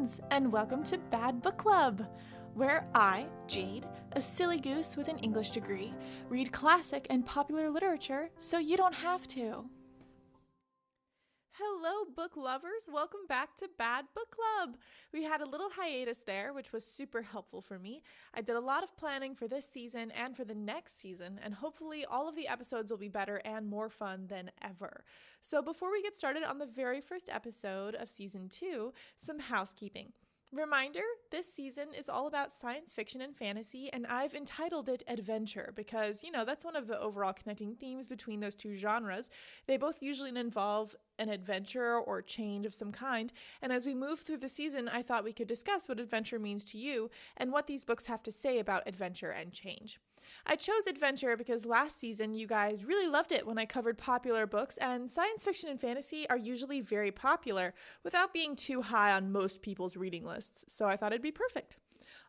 friends, and welcome to Bad Book Club, where I, Jade, a silly goose with an English degree, read classic and popular literature so you don't have to. Hello, book lovers. Welcome back to Bad Book Club. We had a little hiatus there, which was super helpful for me. I did a lot of planning for this season and for the next season, and hopefully all of the episodes will be better and more fun than ever. So before we get started on the very first episode of season 2, some housekeeping. Reminder, this season is all about science fiction and fantasy, and I've entitled it Adventure because, that's one of the overall connecting themes between those two genres. They both usually involve an adventure or change of some kind, and as we move through the season, I thought we could discuss what adventure means to you and what these books have to say about adventure and change. I chose adventure because last season you guys really loved it when I covered popular books, and science fiction and fantasy are usually very popular without being too high on most people's reading lists, so I thought it'd be perfect.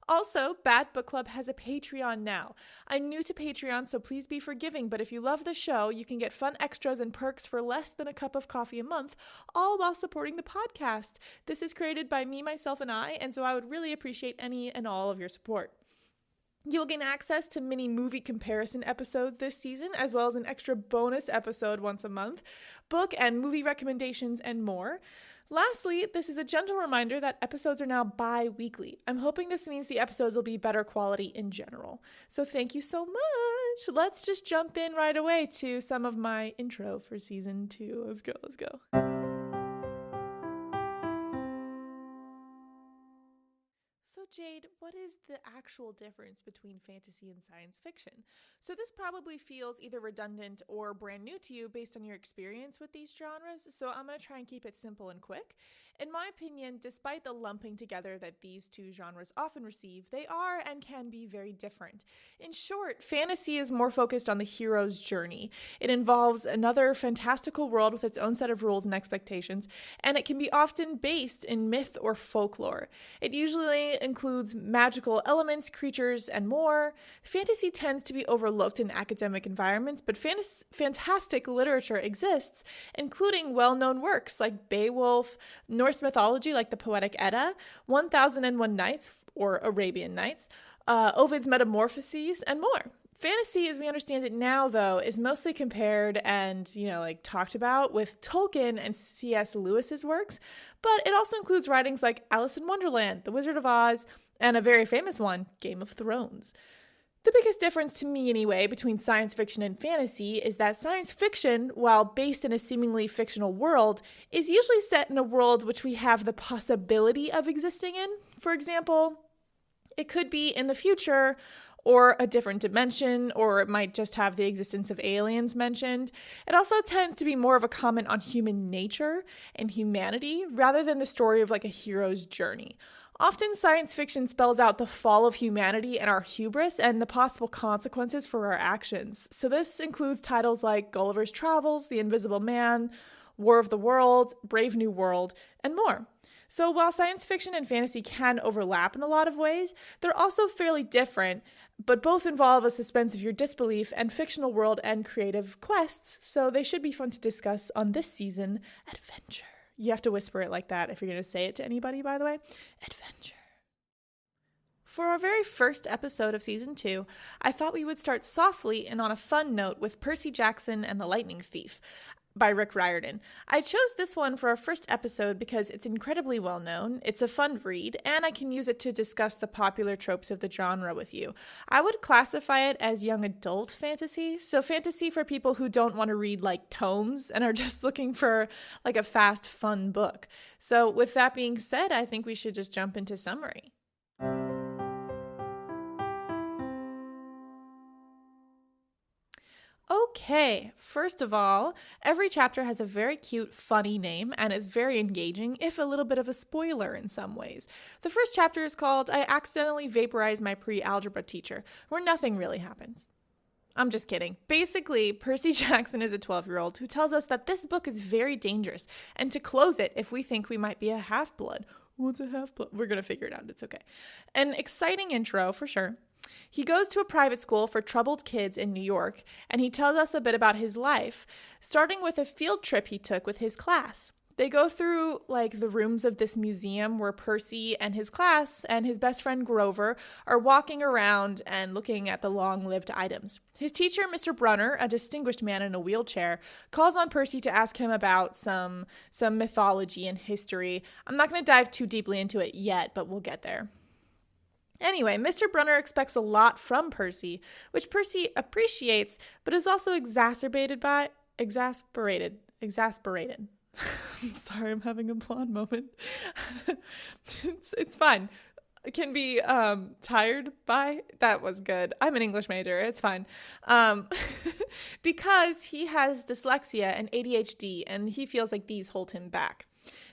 Also, Bad Book Club has a Patreon now. I'm new to Patreon, so please be forgiving, but if you love the show, you can get fun extras and perks for less than a cup of coffee a month, all while supporting the podcast. This is created by me, myself, and I, and so I would really appreciate any and all of your support. You'll gain access to mini movie comparison episodes this season, as well as an extra bonus episode once a month, book and movie recommendations, and more. Lastly, this is a gentle reminder that episodes are now bi-weekly. I'm hoping this means the episodes will be better quality in general. So thank you so much. Let's just jump in right away to some of my intro for season 2. Let's go. So Jade, what is the actual difference between fantasy and science fiction? So this probably feels either redundant or brand new to you based on your experience with these genres, so I'm going to try and keep it simple and quick. In my opinion, despite the lumping together that these two genres often receive, they are and can be very different. In short, fantasy is more focused on the hero's journey. It involves another fantastical world with its own set of rules and expectations, and it can be often based in myth or folklore. It usually includes magical elements, creatures, and more. Fantasy tends to be overlooked in academic environments, but fantastic literature exists, including well-known works like Beowulf, Norse mythology like the Poetic Edda, 1001 Nights or Arabian Nights, Ovid's Metamorphoses, and more. Fantasy, as we understand it now, though, is mostly compared and, talked about with Tolkien and C.S. Lewis's works, but it also includes writings like Alice in Wonderland, The Wizard of Oz, and a very famous one, Game of Thrones. The biggest difference to me, anyway, between science fiction and fantasy is that science fiction, while based in a seemingly fictional world, is usually set in a world which we have the possibility of existing in. For example, it could be in the future, or a different dimension, or it might just have the existence of aliens mentioned. It also tends to be more of a comment on human nature and humanity, rather than the story of like a hero's journey. Often science fiction spells out the fall of humanity and our hubris and the possible consequences for our actions. So this includes titles like Gulliver's Travels, The Invisible Man, War of the Worlds, Brave New World, and more. So while science fiction and fantasy can overlap in a lot of ways, they're also fairly different, but both involve a suspense of your disbelief and fictional world and creative quests, so they should be fun to discuss on this season, Adventure. You have to whisper it like that if you're going to say it to anybody, by the way. Adventure. For our very first episode of Season 2, I thought we would start softly and on a fun note with Percy Jackson and the Lightning Thief by Riordan. I chose this one for our first episode because it's incredibly well known, it's a fun read, and I can use it to discuss the popular tropes of the genre with you. I would classify it as young adult fantasy, so fantasy for people who don't want to read like tomes and are just looking for like a fast, fun book. So with that being said, I think we should just jump into summary. Okay, first of all, every chapter has a very cute, funny name and is very engaging, if a little bit of a spoiler in some ways. The first chapter is called I Accidentally Vaporized My Pre-Algebra Teacher, where nothing really happens. I'm just kidding. Basically, Percy Jackson is a 12-year-old who tells us that this book is very dangerous and to close it if we think we might be a half-blood. What's a half-blood? We're going to figure it out. It's okay. An exciting intro, for sure. He goes to a private school for troubled kids in New York, and he tells us a bit about his life, starting with a field trip he took with his class. They go through like the rooms of this museum where Percy and his class and his best friend Grover are walking around and looking at the long-lived items. His teacher, Mr. Brunner, a distinguished man in a wheelchair, calls on Percy to ask him about some mythology and history. I'm not going to dive too deeply into it yet, but we'll get there. Anyway, Mr. Brunner expects a lot from Percy, which Percy appreciates, but is also exasperated. I'm sorry, I'm having a blonde moment. It's fine. Can be tired by. That was good. I'm an English major. It's fine. Because he has dyslexia and ADHD, and he feels like these hold him back.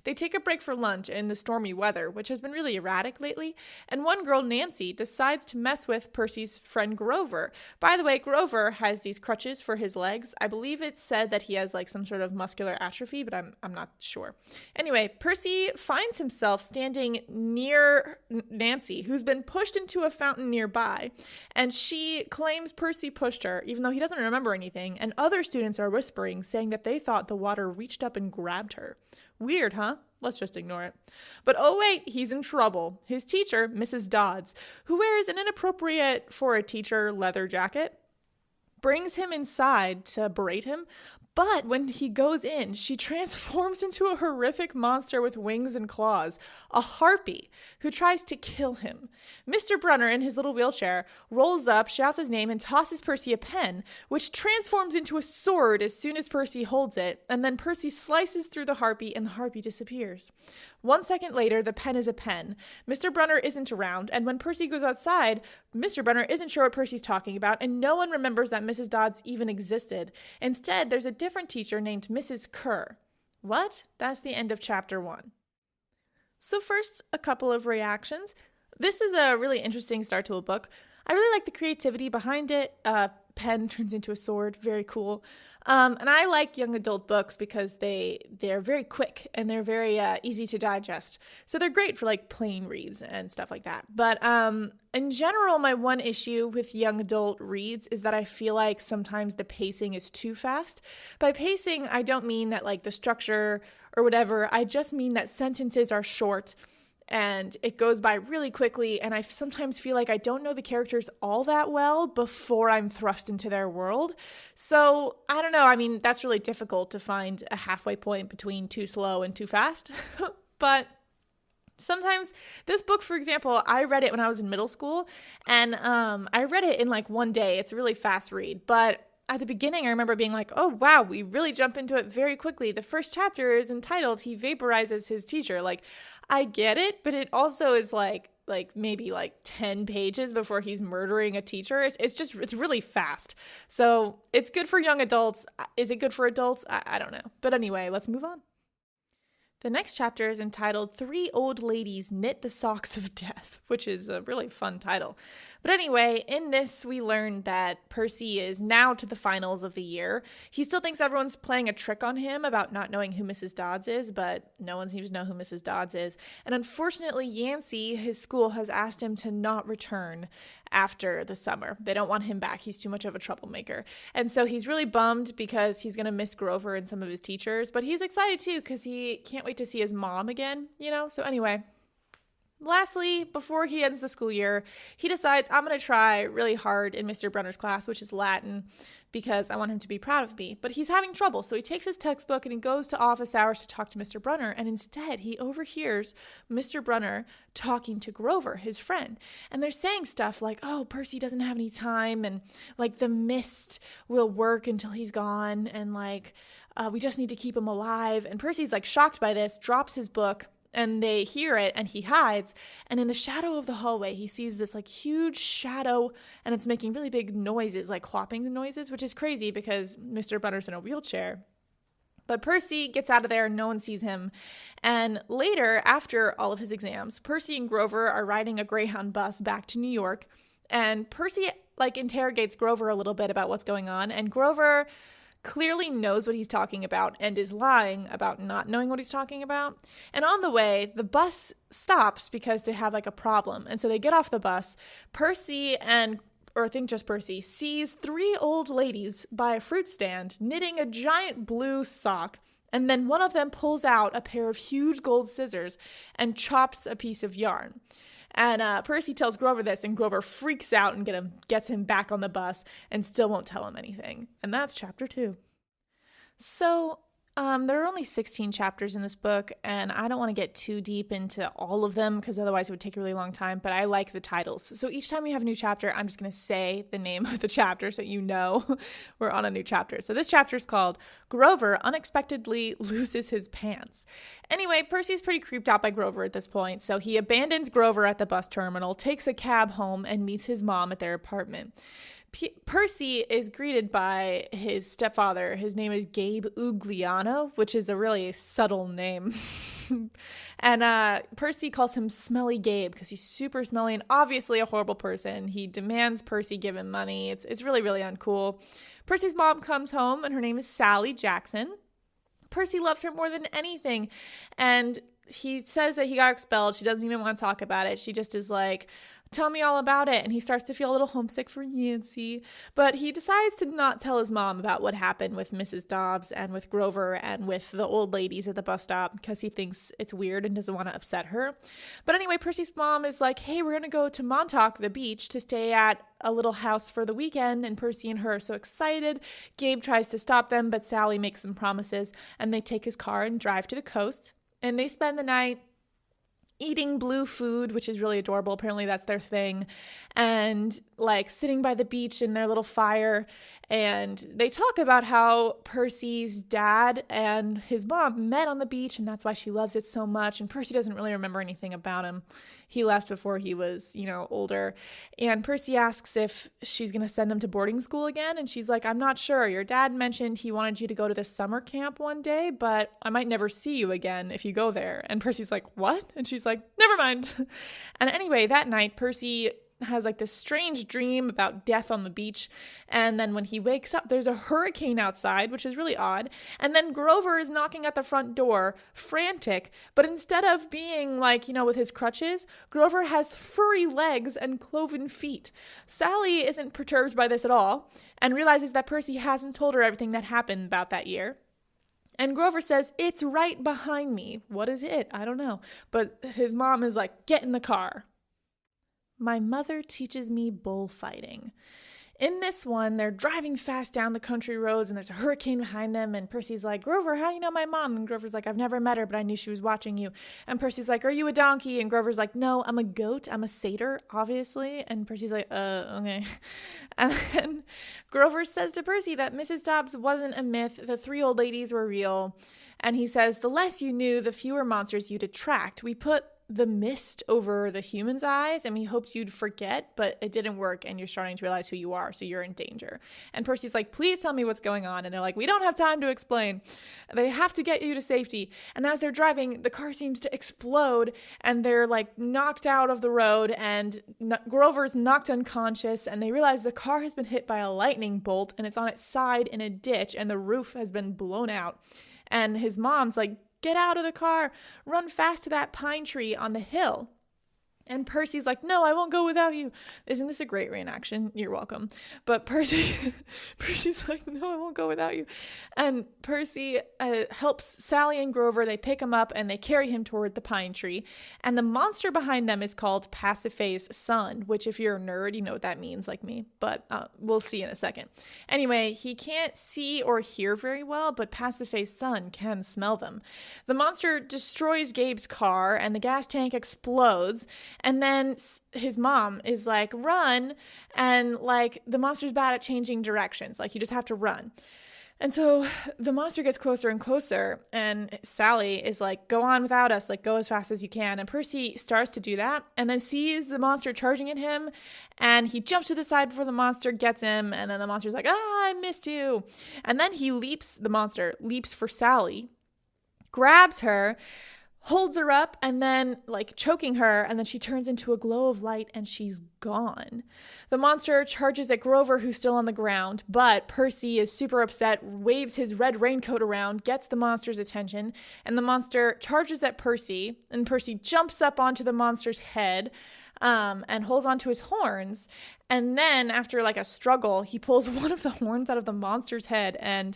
They take a break for lunch in the stormy weather, which has been really erratic lately, and one girl, Nancy, decides to mess with Percy's friend Grover. By the way, Grover has these crutches for his legs. I believe it's said that he has like some sort of muscular atrophy, but I'm not sure. Anyway, Percy finds himself standing near Nancy, who's been pushed into a fountain nearby, and she claims Percy pushed her, even though he doesn't remember anything, and other students are whispering, saying that they thought the water reached up and grabbed her. Weird, huh? Let's just ignore it. But oh wait, he's in trouble. His teacher, Mrs. Dodds, who wears an inappropriate for a teacher leather jacket, brings him inside to berate him. But when he goes in, she transforms into a horrific monster with wings and claws, a harpy, who tries to kill him. Mr. Brunner, in his little wheelchair, rolls up, shouts his name, and tosses Percy a pen, which transforms into a sword as soon as Percy holds it, and then Percy slices through the harpy, and the harpy disappears. 1 second later, the pen is a pen. Mr. Brunner isn't around, and when Percy goes outside, Mr. Brunner isn't sure what Percy's talking about, and no one remembers that Mrs. Dodds even existed. Instead, there's a different teacher named Mrs. Kerr. What? That's the end of chapter 1. So first, a couple of reactions. This is a really interesting start to a book. I really like the creativity behind it. Pen turns into a sword. Very cool. And I like young adult books because they're very quick and they're very easy to digest. So they're great for like plain reads and stuff like that. But in general, my one issue with young adult reads is that I feel like sometimes the pacing is too fast. By pacing, I don't mean that like the structure or whatever. I just mean that sentences are short and it goes by really quickly, and I sometimes feel like I don't know the characters all that well before I'm thrust into their world. So, I don't know, I mean, that's really difficult to find a halfway point between too slow and too fast. But sometimes, this book, for example, I read it when I was in middle school, and I read it in like one day. It's a really fast read, but at the beginning, I remember being like, oh, wow, we really jump into it very quickly. The first chapter is entitled, He Vaporizes His Teacher. Like, I get it, but it also is like maybe like 10 pages before he's murdering a teacher. It's really fast. So it's good for young adults. Is it good for adults? I don't know. But anyway, let's move on. The next chapter is entitled 3 Old Ladies Knit the Socks of Death, which is a really fun title. But anyway, in this, we learn that Percy is now to the finals of the year. He still thinks everyone's playing a trick on him about not knowing who Mrs. Dodds is, but no one seems to know who Mrs. Dodds is. And unfortunately, Yancey, his school, has asked him to not return after the summer. They don't want him back. He's too much of a troublemaker. And so he's really bummed because he's going to miss Grover and some of his teachers, but he's excited too because he can't wait to see his mom again, you know? So anyway, lastly, before he ends the school year, he decides, I'm going to try really hard in Mr. Brunner's class, which is Latin, because I want him to be proud of me. But he's having trouble, so he takes his textbook and he goes to office hours to talk to Mr. Brunner, and instead he overhears Mr. Brunner talking to Grover, his friend. And they're saying stuff like, oh, Percy doesn't have any time, and like the mist will work until he's gone, and like we just need to keep him alive. And Percy's like shocked by this, drops his book, and they hear it, and he hides. And in the shadow of the hallway, he sees this like huge shadow, and it's making really big noises, like clopping noises, which is crazy because Mr. Brunner's in a wheelchair. But Percy gets out of there, no one sees him. And later, after all of his exams, Percy and Grover are riding a Greyhound bus back to New York. And Percy like interrogates Grover a little bit about what's going on. And Grover clearly knows what he's talking about and is lying about not knowing what he's talking about. And on the way, the bus stops because they have like a problem. And so they get off the bus. Percy or I think just Percy, sees 3 old ladies by a fruit stand knitting a giant blue sock. And then one of them pulls out a pair of huge gold scissors and chops a piece of yarn. And Percy tells Grover this, and Grover freaks out and gets him back on the bus and still won't tell him anything. And that's chapter 2. So there are only 16 chapters in this book, and I don't want to get too deep into all of them because otherwise it would take a really long time, but I like the titles. So each time we have a new chapter, I'm just going to say the name of the chapter so you know we're on a new chapter. So this chapter is called Grover Unexpectedly Loses His Pants. Anyway, Percy's pretty creeped out by Grover at this point, so he abandons Grover at the bus terminal, takes a cab home, and meets his mom at their apartment. Percy is greeted by his stepfather. His name is Gabe Ugliano, which is a really subtle name. And Percy calls him Smelly Gabe because he's super smelly and obviously a horrible person. He demands Percy give him money. It's really, really uncool. Percy's mom comes home, and her name is Sally Jackson. Percy loves her more than anything, and he says that he got expelled. She doesn't even want to talk about it. She just is like, tell me all about it. And he starts to feel a little homesick for Yancey. But he decides to not tell his mom about what happened with Mrs. Dobbs and with Grover and with the old ladies at the bus stop because he thinks it's weird and doesn't want to upset her. But anyway, Percy's mom is like, hey, we're going to go to Montauk, the beach, to stay at a little house for the weekend. And Percy and her are so excited. Gabe tries to stop them, but Sally makes some promises. And they take his car and drive to the coast. And they spend the night eating blue food, which is really adorable. Apparently that's their thing. And like sitting by the beach in their little fire. And they talk about how Percy's dad and his mom met on the beach, and that's why she loves it so much. And Percy doesn't really remember anything about him. He left before he was, older. And Percy asks if she's going to send him to boarding school again. And she's like, I'm not sure. Your dad mentioned he wanted you to go to this summer camp one day, but I might never see you again if you go there. And Percy's like, what? And she's like, never mind. And anyway, that night, Percy has like this strange dream about death on the beach. And then when he wakes up, there's a hurricane outside, which is really odd. And then Grover is knocking at the front door, frantic. But instead of being like, with his crutches, Grover has furry legs and cloven feet. Sally isn't perturbed by this at all and realizes that Percy hasn't told her everything that happened about that year. And Grover says, it's right behind me. What is it? I don't know. But his mom is like, get in the car. My mother teaches me bullfighting. In this one, they're driving fast down the country roads and there's a hurricane behind them. And Percy's like, Grover, how do you know my mom? And Grover's like, I've never met her, but I knew she was watching you. And Percy's like, are you a donkey? And Grover's like, no, I'm a goat. I'm a satyr, obviously. And Percy's like, okay. And then Grover says to Percy that Mrs. Dobbs wasn't a myth. The 3 old ladies were real. And he says, the less you knew, the fewer monsters you'd attract. We put the mist over the human's eyes and we hoped you'd forget, but it didn't work and you're starting to realize who you are, so you're in danger. And Percy's like, please tell me what's going on. And they're like, we don't have time to explain. They have to get you to safety. And as they're driving, the car seems to explode and they're like knocked out of the road and Grover's knocked unconscious and they realize the car has been hit by a lightning bolt and it's on its side in a ditch and the roof has been blown out. And his mom's like, get out of the car, run fast to that pine tree on the hill. And Percy's like, no, I won't go without you. Isn't this a great reenaction? You're welcome. But Percy's like, no, I won't go without you. And Percy helps Sally and Grover. They pick him up and they carry him toward the pine tree. And the monster behind them is called Pasiphae's son, which if you're a nerd, you know what that means, like me. But we'll see in a second. Anyway, he can't see or hear very well, but Pasiphae's son can smell them. The monster destroys Gabe's car and the gas tank explodes. And then his mom is like, run. And like the monster's bad at changing directions. Like you just have to run. And so the monster gets closer and closer. And Sally is like, go on without us. Like go as fast as you can. And Percy starts to do that and then sees the monster charging at him. And he jumps to the side before the monster gets him. And then the monster's like, I missed you. And then the monster leaps for Sally, grabs her, holds her up and then like choking her, and then she turns into a glow of light and she's gone. The monster charges at Grover, who's still on the ground, but Percy is super upset, waves his red raincoat around, gets the monster's attention, and the monster charges at Percy, and Percy jumps up onto the monster's head and holds onto his horns, and then after like a struggle, he pulls one of the horns out of the monster's head and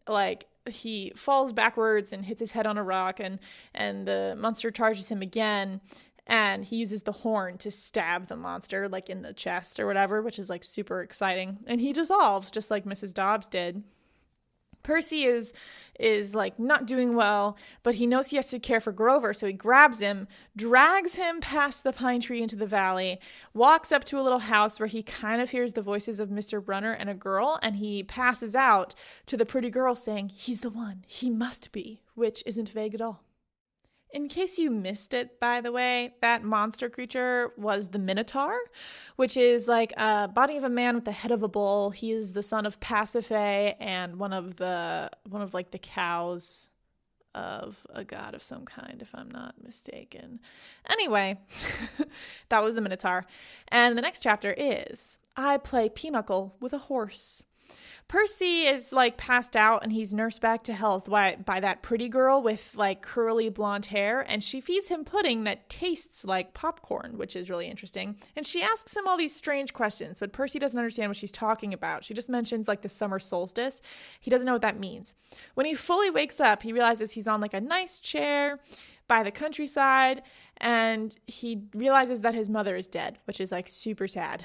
like he falls backwards and hits his head on a rock, and the monster charges him again, and he uses the horn to stab the monster like in the chest or whatever, which is like super exciting, and he dissolves just like Mrs. Dobbs did. Percy is like not doing well, but he knows he has to care for Grover, so he grabs him, drags him past the pine tree into the valley, walks up to a little house where he kind of hears the voices of Mr. Brunner and a girl, and he passes out to the pretty girl saying, "He's the one, he must be," which isn't vague at all. In case you missed it, by the way, that monster creature was the Minotaur, which is like a body of a man with the head of a bull. He is the son of Pasiphae and one of the cows of a god of some kind, if I'm not mistaken. Anyway, that was the Minotaur. And the next chapter is I Play Pinochle with a Horse. Percy is like passed out and he's nursed back to health by that pretty girl with like curly blonde hair, and she feeds him pudding that tastes like popcorn, which is really interesting. And she asks him all these strange questions, but Percy doesn't understand what she's talking about. She just mentions like the summer solstice. He doesn't know what that means. When he fully wakes up, he realizes he's on like a nice chair by the countryside, and he realizes that his mother is dead, which is like super sad.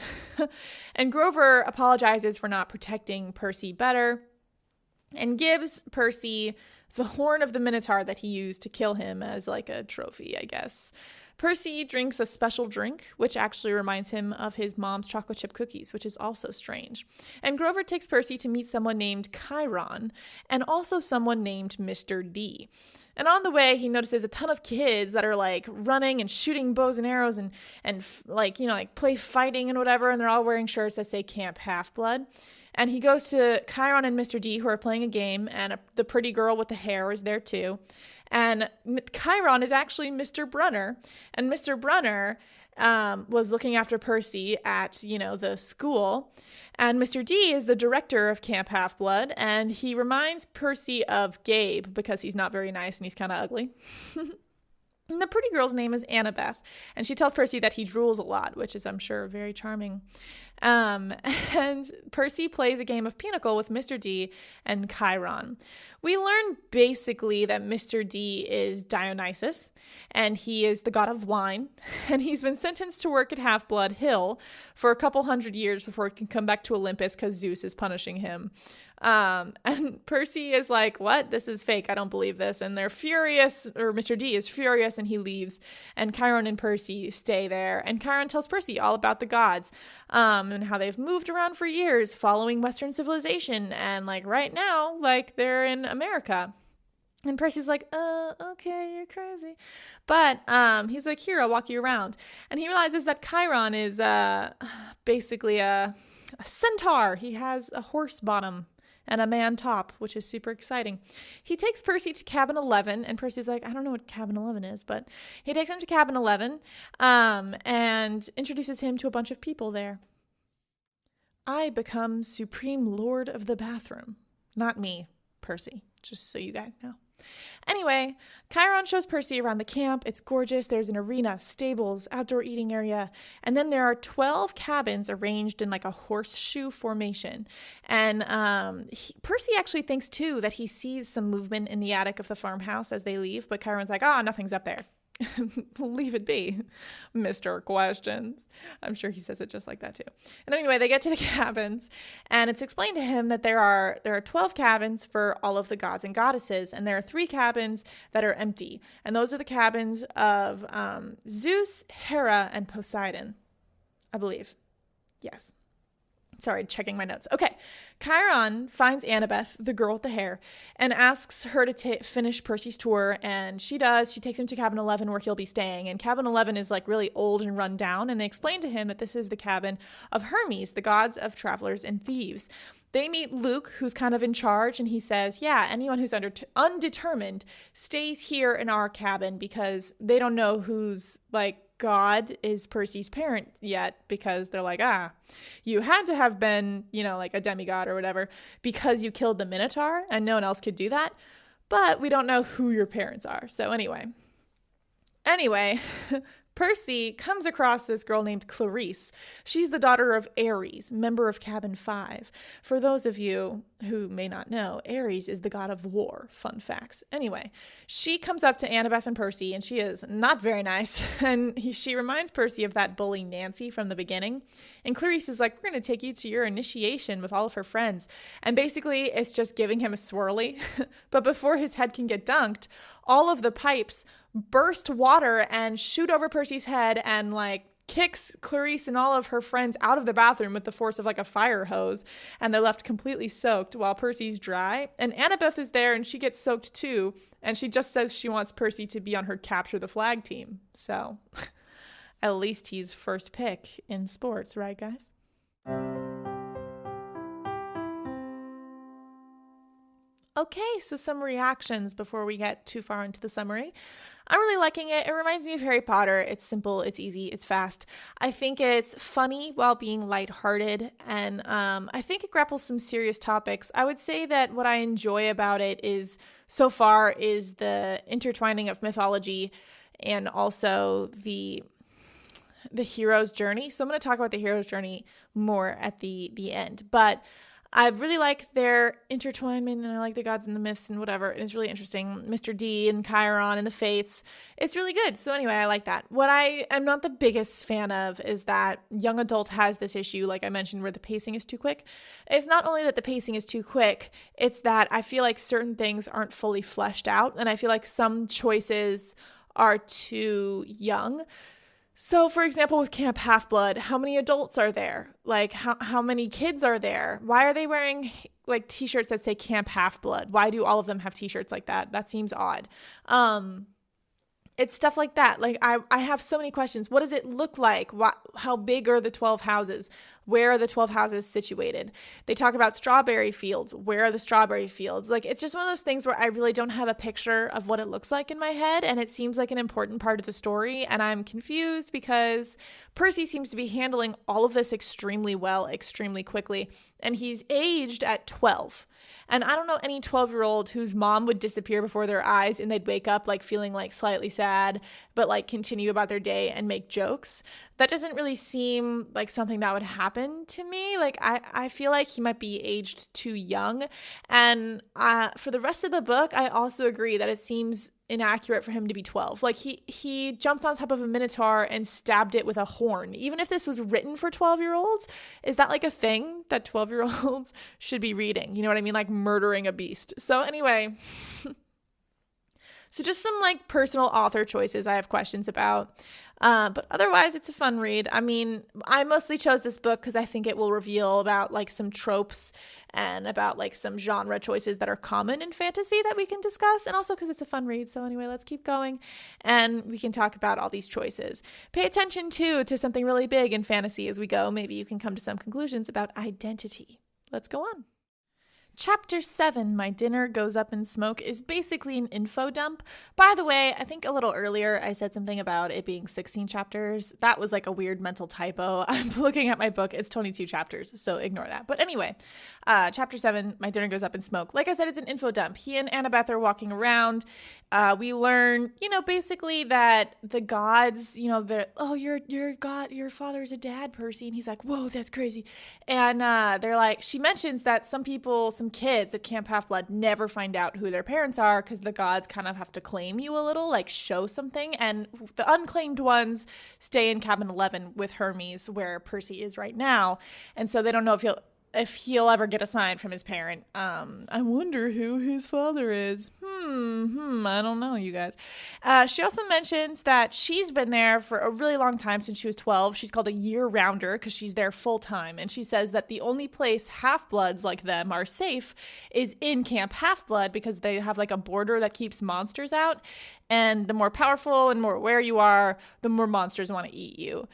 And Grover apologizes for not protecting Percy better and gives Percy the horn of the Minotaur that he used to kill him as like a trophy, I guess. Percy drinks a special drink, which actually reminds him of his mom's chocolate chip cookies, which is also strange. And Grover takes Percy to meet someone named Chiron and also someone named Mr. D. And on the way, he notices a ton of kids that are like running and shooting bows and arrows and like, you know, like play fighting and whatever. And they're all wearing shirts that say Camp Half-Blood. And he goes to Chiron and Mr. D, who are playing a game, and the pretty girl with the hair is there too. And Chiron is actually Mr. Brunner, and Mr. Brunner was looking after Percy at, you know, the school. And Mr. D is the director of Camp Half-Blood, and he reminds Percy of Gabe because he's not very nice and he's kind of ugly. And the pretty girl's name is Annabeth, and she tells Percy that he drools a lot, which is, I'm sure, very charming. And Percy plays a game of Pinochle with Mr. D and Chiron. We learn basically that Mr. D is Dionysus, and he is the god of wine, and he's been sentenced to work at Half-Blood Hill for a couple hundred years before he can come back to Olympus because Zeus is punishing him. And Percy is like, what? This is fake. I don't believe this. And they're furious, or Mr. D is furious, and he leaves. And Chiron and Percy stay there. And Chiron tells Percy all about the gods, and how they've moved around for years following Western civilization. And like right now, like they're in America. And Percy's like, okay, you're crazy. But he's like, here, I'll walk you around. And he realizes that Chiron is basically a centaur. He has a horse bottom and a man top, which is super exciting. He takes Percy to cabin 11, and Percy's like, I don't know what cabin 11 is, but he takes him to cabin 11 and introduces him to a bunch of people there. I become Supreme Lord of the Bathroom. Not me, Percy, just so you guys know. Anyway, Chiron shows Percy around the camp. It's gorgeous. There's an arena, stables, outdoor eating area, and then there are 12 cabins arranged in like a horseshoe formation. And Percy actually thinks too that he sees some movement in the attic of the farmhouse as they leave, but Chiron's like, nothing's up there. Leave it be, Mr. Questions. I'm sure he says it just like that too. And anyway, they get to the cabins, and it's explained to him that there are 12 cabins for all of the gods and goddesses, and there are 3 cabins that are empty. And those are the cabins of Zeus, Hera, and Poseidon, I believe. Yes. Sorry, checking my notes. Okay. Chiron finds Annabeth, the girl with the hair, and asks her to finish Percy's tour, and she does. She takes him to cabin 11 where he'll be staying, and cabin 11 is like really old and run down, and they explain to him that this is the cabin of Hermes, the gods of travelers and thieves. They meet Luke, who's kind of in charge, and he says, yeah, anyone who's undetermined stays here in our cabin because they don't know who's like God is Percy's parent yet, because they're like, you had to have been, you know, like a demigod or whatever because you killed the Minotaur and no one else could do that. But we don't know who your parents are. So anyway, Percy comes across this girl named Clarice. She's the daughter of Ares, member of Cabin 5. For those of you who may not know, Ares is the god of war. Fun facts. Anyway, she comes up to Annabeth and Percy, and she is not very nice. And she reminds Percy of that bully Nancy from the beginning. And Clarice is like, we're going to take you to your initiation with all of her friends. And basically, it's just giving him a swirly. But before his head can get dunked, all of the pipes burst water and shoot over Percy's head and like kicks Clarice and all of her friends out of the bathroom with the force of like a fire hose, and they're left completely soaked while Percy's dry. And Annabeth is there and she gets soaked too, and she just says she wants Percy to be on her capture the flag team. So at least he's first pick in sports, right guys? Okay, so some reactions before we get too far into the summary. I'm really liking it. It reminds me of Harry Potter. It's simple, it's easy, it's fast. I think it's funny while being lighthearted, and I think it grapples some serious topics. I would say that what I enjoy about it is, so far, is the intertwining of mythology and also the hero's journey. So I'm going to talk about the hero's journey more at the end, but I really like their intertwinement, and I like the gods and the myths and whatever. It's really interesting. Mr. D and Chiron and the Fates. It's really good. So anyway, I like that. What I am not the biggest fan of is that young adult has this issue, like I mentioned, where the pacing is too quick. It's not only that the pacing is too quick, it's that I feel like certain things aren't fully fleshed out, and I feel like some choices are too young. So, for example, with Camp Half-Blood, how many adults are there? Like, how many kids are there? Why are they wearing, like, T-shirts that say Camp Half-Blood? Why do all of them have T-shirts like that? That seems odd. It's stuff like that. Like, I have so many questions. What does it look like? How big are the 12 houses? Where are the 12 houses situated? They talk about strawberry fields. Where are the strawberry fields? Like, it's just one of those things where I really don't have a picture of what it looks like in my head, and it seems like an important part of the story, and I'm confused because Percy seems to be handling all of this extremely well, extremely quickly, and he's aged at 12. And I don't know any 12-year-old whose mom would disappear before their eyes and they'd wake up like feeling like slightly sad, but like continue about their day and make jokes. That doesn't really seem like something that would happen to me. Like I feel like he might be aged too young. And for the rest of the book, I also agree that it seems inaccurate for him to be 12. Like he jumped on top of a Minotaur and stabbed it with a horn. Even if this was written for 12-year-olds, is that like a thing that 12-year-olds should be reading? You know what I mean? Like murdering a beast. So anyway, so just some like personal author choices I have questions about. But otherwise, it's a fun read. I mean, I mostly chose this book because I think it will reveal about like some tropes and about like some genre choices that are common in fantasy that we can discuss, and also because it's a fun read. So anyway, let's keep going and we can talk about all these choices. Pay attention too to something really big in fantasy as we go. Maybe you can come to some conclusions about identity. Let's go on. Chapter 7, My Dinner Goes Up in Smoke, is basically an info dump. By the way, I think a little earlier I said something about it being 16 chapters. That was like a weird mental typo. I'm looking at my book. It's 22 chapters, so ignore that. But anyway, Chapter 7, My Dinner Goes Up in Smoke. Like I said, it's an info dump. He and Annabeth are walking around. We learn, basically that the gods, they're, oh, your god, your father's a dad, Percy. And he's like, whoa, that's crazy. And they're like, she mentions that some kids at Camp Half-Blood never find out who their parents are because the gods kind of have to claim you a little, like show something. And the unclaimed ones stay in Cabin 11 with Hermes, where Percy is right now. And so they don't know if he'll ever get a sign from his parent. I wonder who his father is. I don't know, you guys. She also mentions that she's been there for a really long time, since she was 12. She's called a year-rounder because she's there full-time. And she says that the only place half-bloods like them are safe is in Camp Half-Blood because they have like a border that keeps monsters out. And the more powerful and more aware you are, the more monsters want to eat you,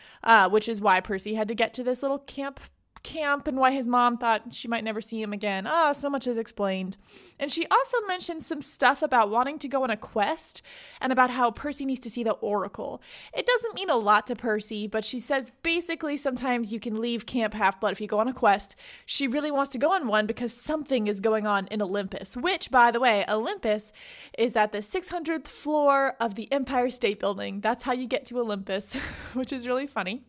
which is why Percy had to get to this little camp camp and why his mom thought she might never see him again. So much is explained. And she also mentioned some stuff about wanting to go on a quest and about how Percy needs to see the Oracle. It doesn't mean a lot to Percy, but she says basically sometimes you can leave Camp Half-Blood if you go on a quest. She really wants to go on one because something is going on in Olympus, which, by the way, Olympus is at the 600th floor of the Empire State Building. That's how you get to Olympus, which is really funny.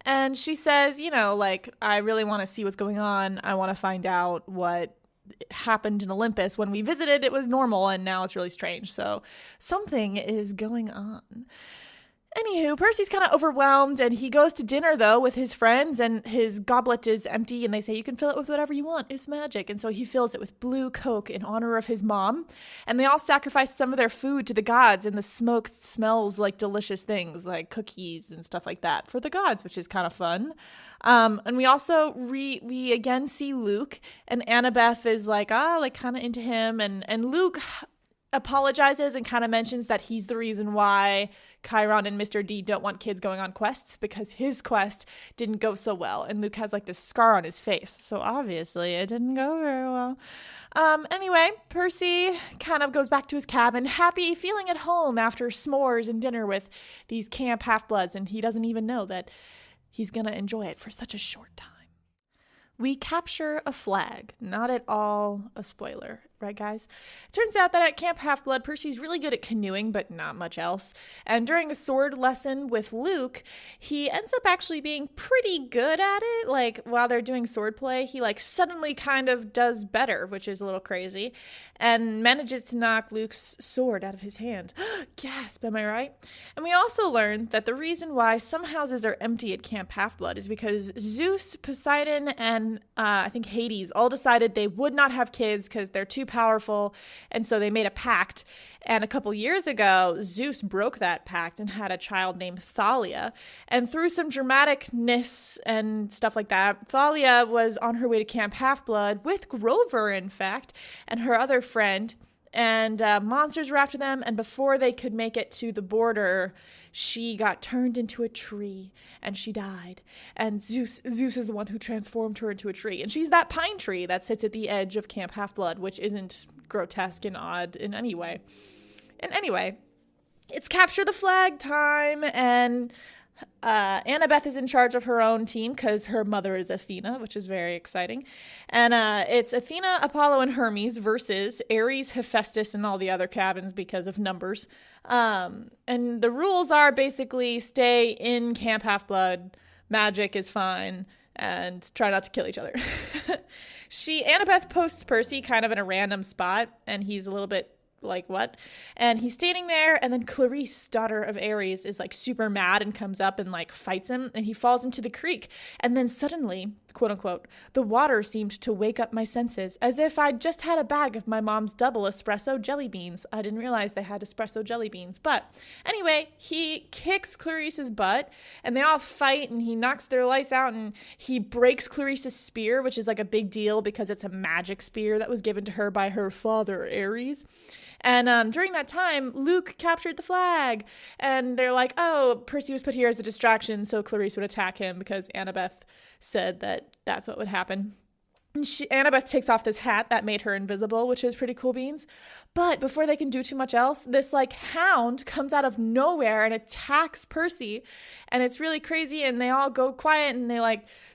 And she says, I really want to see what's going on. I want to find out what happened in Olympus. When we visited, it was normal, and now it's really strange. So something is going on. Anywho, Percy's kind of overwhelmed, and he goes to dinner, though, with his friends, and his goblet is empty, and they say, you can fill it with whatever you want. It's magic. And so he fills it with blue Coke in honor of his mom, and they all sacrifice some of their food to the gods, and the smoke smells like delicious things, like cookies and stuff like that for the gods, which is kind of fun. And we also, we again see Luke, and Annabeth is kind of into him, and Luke apologizes and kind of mentions that he's the reason why Chiron and Mr. D don't want kids going on quests because his quest didn't go so well. And Luke has this scar on his face. So obviously it didn't go very well. Anyway, Percy kind of goes back to his cabin, happy, feeling at home after s'mores and dinner with these Camp Half-Bloods. And he doesn't even know that he's going to enjoy it for such a short time. We capture a flag. Not at all a spoiler, right, guys? It turns out that at Camp Half-Blood, Percy's really good at canoeing, but not much else. And during a sword lesson with Luke, he ends up actually being pretty good at it. While they're doing swordplay, he, suddenly kind of does better, which is a little crazy, and manages to knock Luke's sword out of his hand. Gasp, am I right? And we also learned that the reason why some houses are empty at Camp Half-Blood is because Zeus, Poseidon, and I think Hades all decided they would not have kids because they're too powerful, and so they made a pact. And a couple years ago, Zeus broke that pact and had a child named Thalia. And through some dramaticness and stuff like that, Thalia was on her way to Camp Half-Blood with Grover, in fact, and her other friend. And monsters were after them, and before they could make it to the border, she got turned into a tree, and she died. And Zeus is the one who transformed her into a tree. And she's that pine tree that sits at the edge of Camp Half-Blood, which isn't grotesque and odd in any way. And anyway, it's capture the flag time, and Annabeth is in charge of her own team because her mother is Athena, which is very exciting. And it's Athena, Apollo, and Hermes versus Ares, Hephaestus, and all the other cabins because of numbers. And the rules are basically stay in Camp Half-Blood, magic is fine, and try not to kill each other. Annabeth posts Percy kind of in a random spot, and he's a little bit what? And he's standing there, and then Clarice, daughter of Ares, is super mad and comes up and fights him, and he falls into the creek. And then suddenly, quote unquote, the water seemed to wake up my senses as if I'd just had a bag of my mom's double espresso jelly beans. I didn't realize they had espresso jelly beans. But anyway, he kicks Clarice's butt, and they all fight, and he knocks their lights out, and he breaks Clarice's spear, which is a big deal because it's a magic spear that was given to her by her father, Ares. And during that time, Luke captured the flag. And they're like, oh, Percy was put here as a distraction so Clarice would attack him because Annabeth said that that's what would happen. And Annabeth takes off this hat that made her invisible, which is pretty cool beans. But before they can do too much else, this hound comes out of nowhere and attacks Percy. And it's really crazy, and they all go quiet, and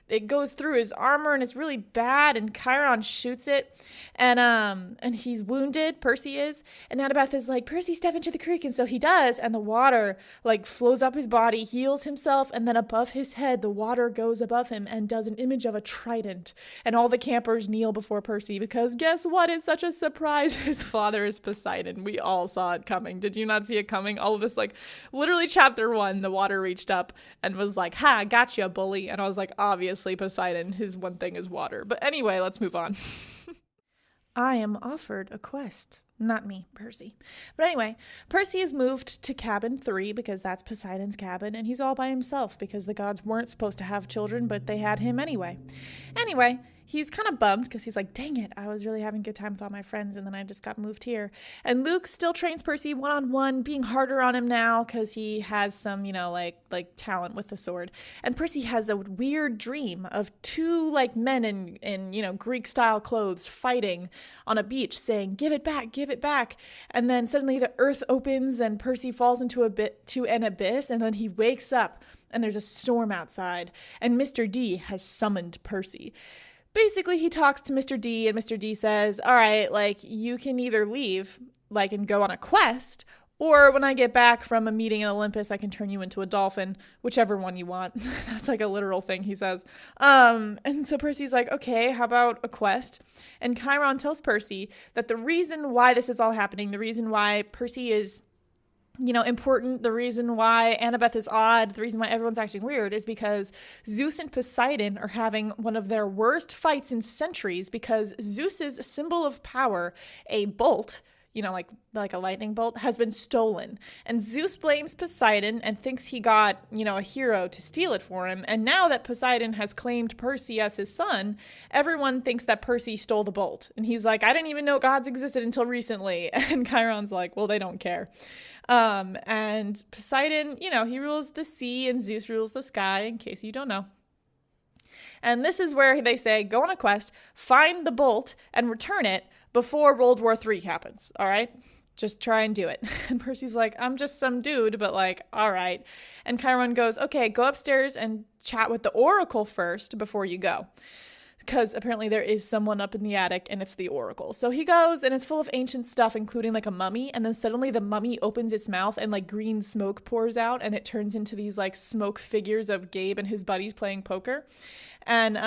it goes through his armor, and it's really bad, and Chiron shoots it, and he's wounded, Percy is, and Annabeth is like, Percy, step into the creek, and so he does, and the water, flows up his body, heals himself, and then above his head, the water goes above him and does an image of a trident, and all the campers kneel before Percy, because guess what? It's such a surprise. His father is Poseidon. We all saw it coming. Did you not see it coming? All of this, literally chapter 1, the water reached up and was like, ha, gotcha, bully, and I was like, obviously Poseidon, his one thing is water. But anyway, let's move on. I am offered a quest. Not me, Percy. But anyway, Percy is moved to cabin 3 because that's Poseidon's cabin, and he's all by himself because the gods weren't supposed to have children, but they had him anyway. Anyway, he's kind of bummed because he's like, dang it, I was really having a good time with all my friends and then I just got moved here. And Luke still trains Percy one-on-one, being harder on him now because he has some, like talent with the sword. And Percy has a weird dream of two like men in Greek style clothes fighting on a beach saying, give it back, give it back. And then suddenly the earth opens and Percy falls into an abyss, and then he wakes up and there's a storm outside and Mr. D has summoned Percy. Basically, he talks to Mr. D and Mr. D says, all right, like you can either leave like and go on a quest, or when I get back from a meeting in Olympus, I can turn you into a dolphin, whichever one you want. That's like a literal thing he says. And so Percy's like, okay, how about a quest? And Chiron tells Percy that the reason why this is all happening, the reason why Percy is important, the reason why Annabeth is odd, the reason why everyone's acting weird is because Zeus and Poseidon are having one of their worst fights in centuries because Zeus's symbol of power, a bolt, like a lightning bolt, has been stolen. And Zeus blames Poseidon and thinks he got, a hero to steal it for him. And now that Poseidon has claimed Percy as his son, everyone thinks that Percy stole the bolt. And he's like, I didn't even know gods existed until recently. And Chiron's like, well, they don't care. And Poseidon, he rules the sea and Zeus rules the sky, in case you don't know. And this is where they say, go on a quest, find the bolt, and return it before World War III happens, all right? Just try and do it. And Percy's like, I'm just some dude, but like, all right. And Chiron goes, okay, go upstairs and chat with the Oracle first before you go. Because apparently there is someone up in the attic and it's the Oracle. So he goes and it's full of ancient stuff, including like a mummy. And then suddenly the mummy opens its mouth and like green smoke pours out and it turns into these like smoke figures of Gabe and his buddies playing poker. And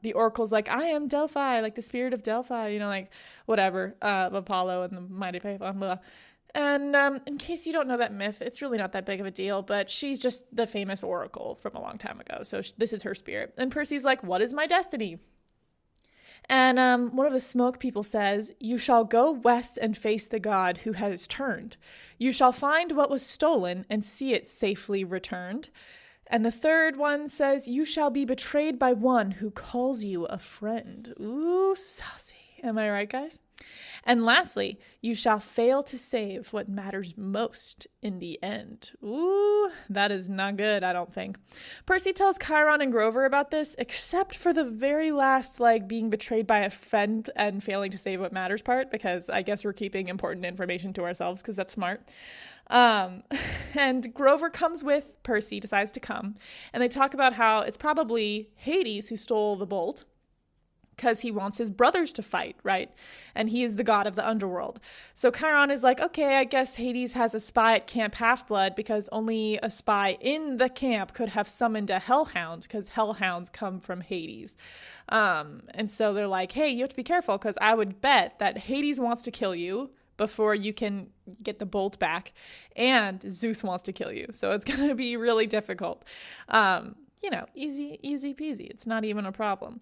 the Oracle's like, I am Delphi, like the spirit of Delphi, like whatever, Apollo and the mighty Python, blah. And in case you don't know that myth, it's really not that big of a deal, but she's just the famous Oracle from a long time ago. So this is her spirit. And Percy's like, what is my destiny? And one of the smoke people says, you shall go west and face the god who has turned. You shall find what was stolen and see it safely returned. And the third one says, you shall be betrayed by one who calls you a friend. Ooh, saucy. Am I right, guys? And lastly, you shall fail to save what matters most in the end. Ooh, that is not good, I don't think. Percy tells Chiron and Grover about this, except for the very last, like, being betrayed by a friend and failing to save what matters part, because I guess we're keeping important information to ourselves, because that's smart. And Grover comes with Percy, decides to come, and they talk about how it's probably Hades who stole the bolt, because he wants his brothers to fight, right? And he is the god of the underworld. So Chiron is like, okay, I guess Hades has a spy at Camp Half-Blood because only a spy in the camp could have summoned a hellhound because hellhounds come from Hades. And so they're like, hey, you have to be careful because I would bet that Hades wants to kill you before you can get the bolt back, and Zeus wants to kill you. So it's going to be really difficult. Easy peasy. It's not even a problem.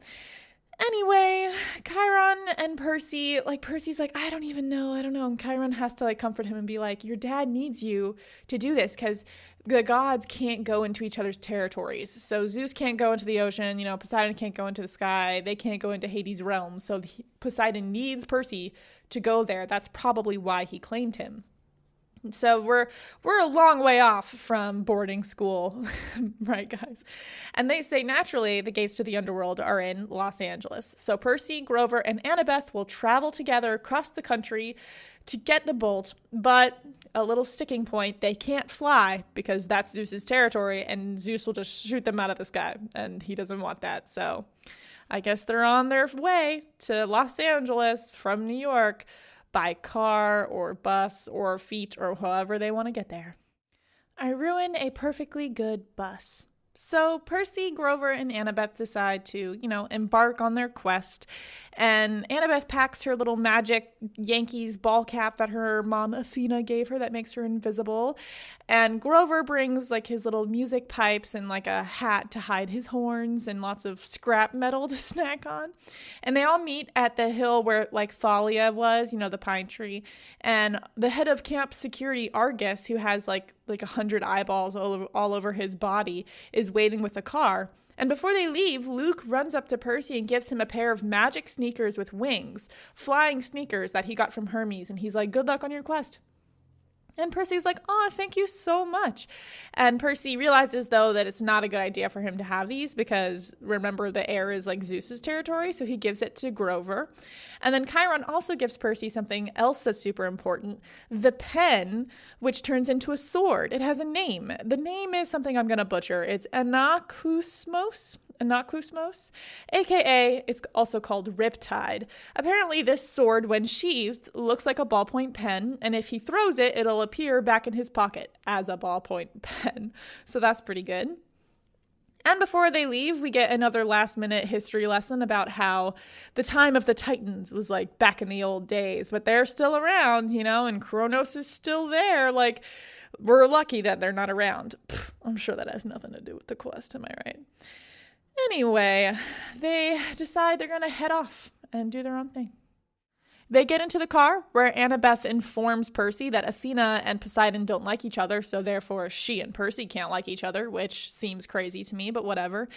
Anyway, Chiron and Percy, like Percy's like, I don't know. And Chiron has to like comfort him and be like, your dad needs you to do this because the gods can't go into each other's territories. So Zeus can't go into the ocean, Poseidon can't go into the sky. They can't go into Hades' realm. So Poseidon needs Percy to go there. That's probably why he claimed him. So we're a long way off from boarding school, right, guys? And they say naturally the gates to the underworld are in Los Angeles. So Percy, Grover, and Annabeth will travel together across the country to get the bolt, but a little sticking point, they can't fly because that's Zeus's territory, and Zeus will just shoot them out of the sky, and he doesn't want that. So I guess they're on their way to Los Angeles from New York, by car or bus or feet or however they want to get there. I ruin a perfectly good bus. So Percy, Grover, and Annabeth decide to, embark on their quest. And Annabeth packs her little magic Yankees ball cap that her mom Athena gave her that makes her invisible. And Grover brings like his little music pipes and like a hat to hide his horns and lots of scrap metal to snack on. And they all meet at the hill where like Thalia was, the pine tree. And the head of camp security, Argus, who has like 100 eyeballs all over his body, is waiting with a car. And before they leave, Luke runs up to Percy and gives him a pair of magic sneakers with wings, flying sneakers that he got from Hermes. And he's like, good luck on your quest. And Percy's like, oh, thank you so much. And Percy realizes, though, that it's not a good idea for him to have these because, remember, the air is like Zeus's territory, so he gives it to Grover. And then Chiron also gives Percy something else that's super important, the pen, which turns into a sword. It has a name. The name is something I'm going to butcher. It's Anaklusmos, aka it's also called Riptide. Apparently this sword, when sheathed, looks like a ballpoint pen, and if he throws it, it'll appear back in his pocket as a ballpoint pen. So that's pretty good. And before they leave, we get another last-minute history lesson about how the time of the Titans was like back in the old days, but they're still around, and Kronos is still there. Like, we're lucky that they're not around. I'm sure that has nothing to do with the quest, am I right? Anyway, they decide they're going to head off and do their own thing. They get into the car where Annabeth informs Percy that Athena and Poseidon don't like each other, so therefore she and Percy can't like each other, which seems crazy to me, but whatever.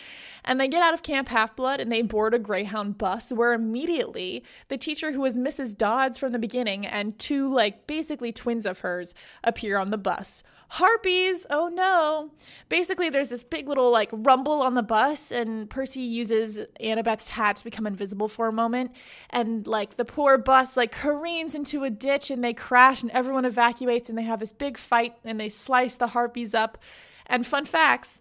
And they get out of Camp Half-Blood and they board a Greyhound bus where immediately the teacher who was Mrs. Dodds from the beginning and two, basically twins of hers appear on the bus. Harpies! Oh no! Basically, there's this big little, rumble on the bus, and Percy uses Annabeth's hat to become invisible for a moment, and, the poor bus, careens into a ditch, and they crash, and everyone evacuates, and they have this big fight, and they slice the harpies up. And fun facts,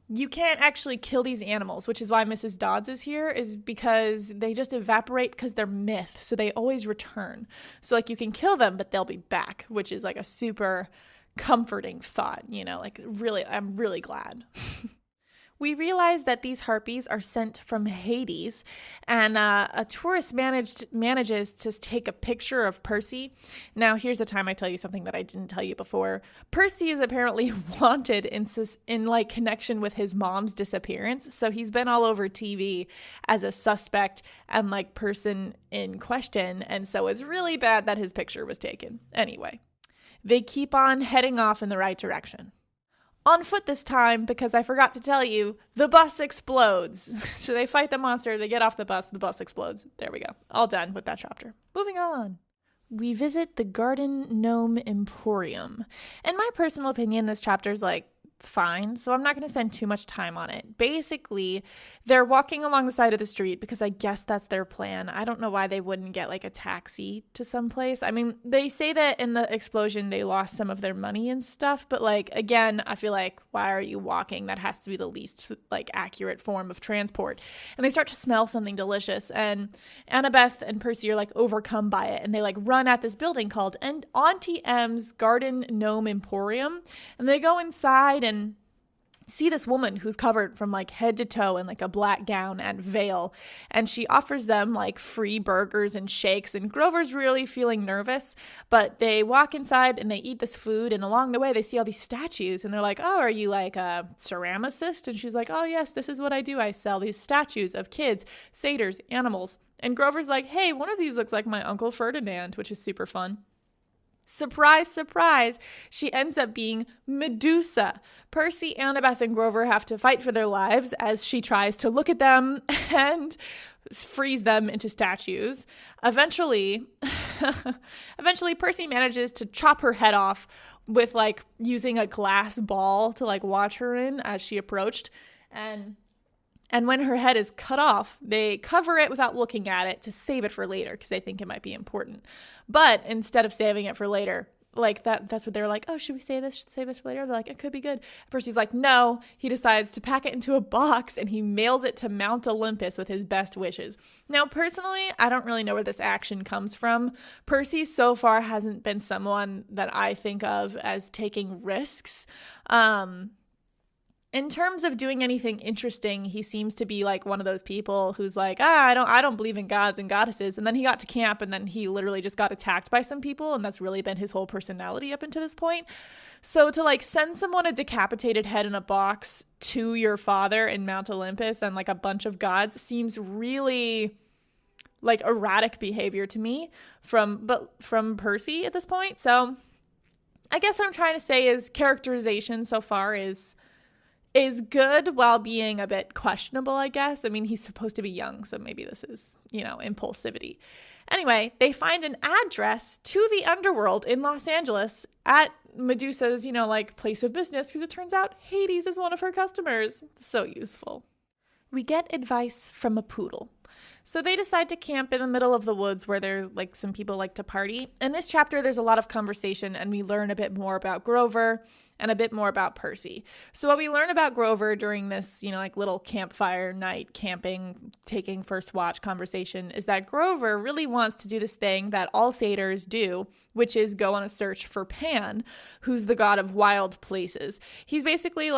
you can't actually kill these animals, which is why Mrs. Dodds is here, is because they just evaporate because they're myth, so they always return. So, you can kill them, but they'll be back, which is, a super comforting thought, really, I'm really glad. We realize that these harpies are sent from Hades, and a tourist manages to take a picture of Percy. Now, here's the time I tell you something that I didn't tell you before. Percy is apparently wanted in connection with his mom's disappearance, so he's been all over TV as a suspect and person in question, and so it's really bad that his picture was taken. Anyway. They keep on heading off in the right direction. On foot this time, because I forgot to tell you, the bus explodes. So they fight the monster, they get off the bus explodes. There we go. All done with that chapter. Moving on. We visit the Garden Gnome Emporium. In my personal opinion, this chapter is fine, so I'm not going to spend too much time on it. Basically, they're walking along the side of the street because I guess that's their plan. I don't know why they wouldn't get a taxi to someplace. I mean, they say that in the explosion they lost some of their money and stuff, but again, I feel why are you walking? That has to be the least accurate form of transport. And they start to smell something delicious, and Annabeth and Percy are overcome by it, and they run at this building called Auntie M's Garden Gnome Emporium, and they go inside and see this woman who's covered from head to toe in a black gown and veil, and she offers them free burgers and shakes, and Grover's really feeling nervous, but they walk inside and they eat this food, and along the way they see all these statues, and they're like, oh, are you a ceramicist? And she's like, oh yes, this is what I do. I sell these statues of kids, satyrs, animals. And Grover's like, hey, one of these looks like my Uncle Ferdinand, which is super fun. Surprise, surprise, she ends up being Medusa. Percy, Annabeth, and Grover have to fight for their lives as she tries to look at them and freeze them into statues. Eventually, Percy manages to chop her head off with using a glass ball to watch her in as she approached. And when her head is cut off, they cover it without looking at it to save it for later because they think it might be important. But instead of saving it for later, that's what they're oh, should we save this for later? They're it could be good. Percy's no. He decides to pack it into a box and he mails it to Mount Olympus with his best wishes. Now, personally, I don't really know where this action comes from. Percy so far hasn't been someone that I think of as taking risks. In terms of doing anything interesting, he seems to be one of those people who's I don't believe in gods and goddesses. And then he got to camp and then he literally just got attacked by some people. And that's really been his whole personality up until this point. So to send someone a decapitated head in a box to your father in Mount Olympus and a bunch of gods seems really erratic behavior to me from Percy at this point. So I guess what I'm trying to say is characterization so far is is good while being a bit questionable, I guess. I mean, he's supposed to be young, so maybe this is, impulsivity. Anyway, they find an address to the underworld in Los Angeles at Medusa's, place of business, because it turns out Hades is one of her customers. So useful. We get advice from a poodle. So they decide to camp in the middle of the woods where there's some people like to party. In this chapter, there's a lot of conversation, and we learn a bit more about Grover and a bit more about Percy. So what we learn about Grover during this, little campfire night camping, taking first watch conversation is that Grover really wants to do this thing that all satyrs do, which is go on a search for Pan, who's the god of wild places. He's basically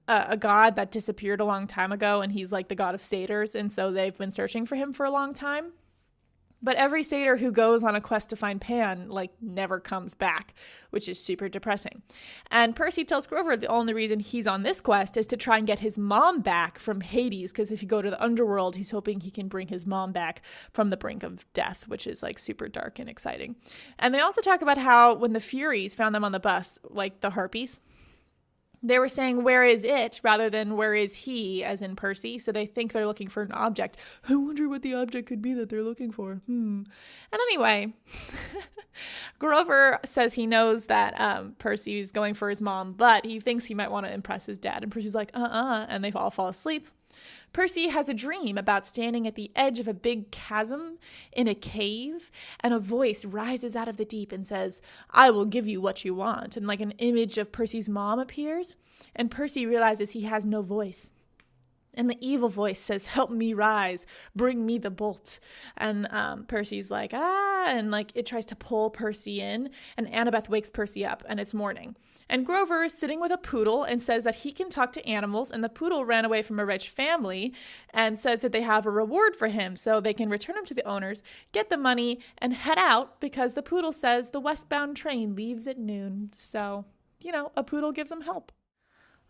a god that disappeared a long time ago, and he's the god of satyrs, and so they've been searching for him for a long time. But every satyr who goes on a quest to find Pan never comes back, which is super depressing. And Percy tells Grover the only reason he's on this quest is to try and get his mom back from Hades, because if you go to the underworld, he's hoping he can bring his mom back from the brink of death, which is super dark and exciting. And they also talk about how when the Furies found them on the bus, the harpies, they were saying, where is it, rather than where is he, as in Percy. So they think they're looking for an object. I wonder what the object could be that they're looking for. And anyway, Grover says he knows that Percy's going for his mom, but he thinks he might want to impress his dad. And Percy's like, and they all fall asleep. Percy has a dream about standing at the edge of a big chasm in a cave, and a voice rises out of the deep and says, I will give you what you want. And an image of Percy's mom appears, and Percy realizes he has no voice. And the evil voice says, help me rise, bring me the bolt. And Percy's and it tries to pull Percy in, and Annabeth wakes Percy up, and it's morning. And Grover is sitting with a poodle and says that he can talk to animals, and the poodle ran away from a rich family and says that they have a reward for him, so they can return him to the owners, get the money, and head out, because the poodle says the westbound train leaves at noon. So, a poodle gives him help.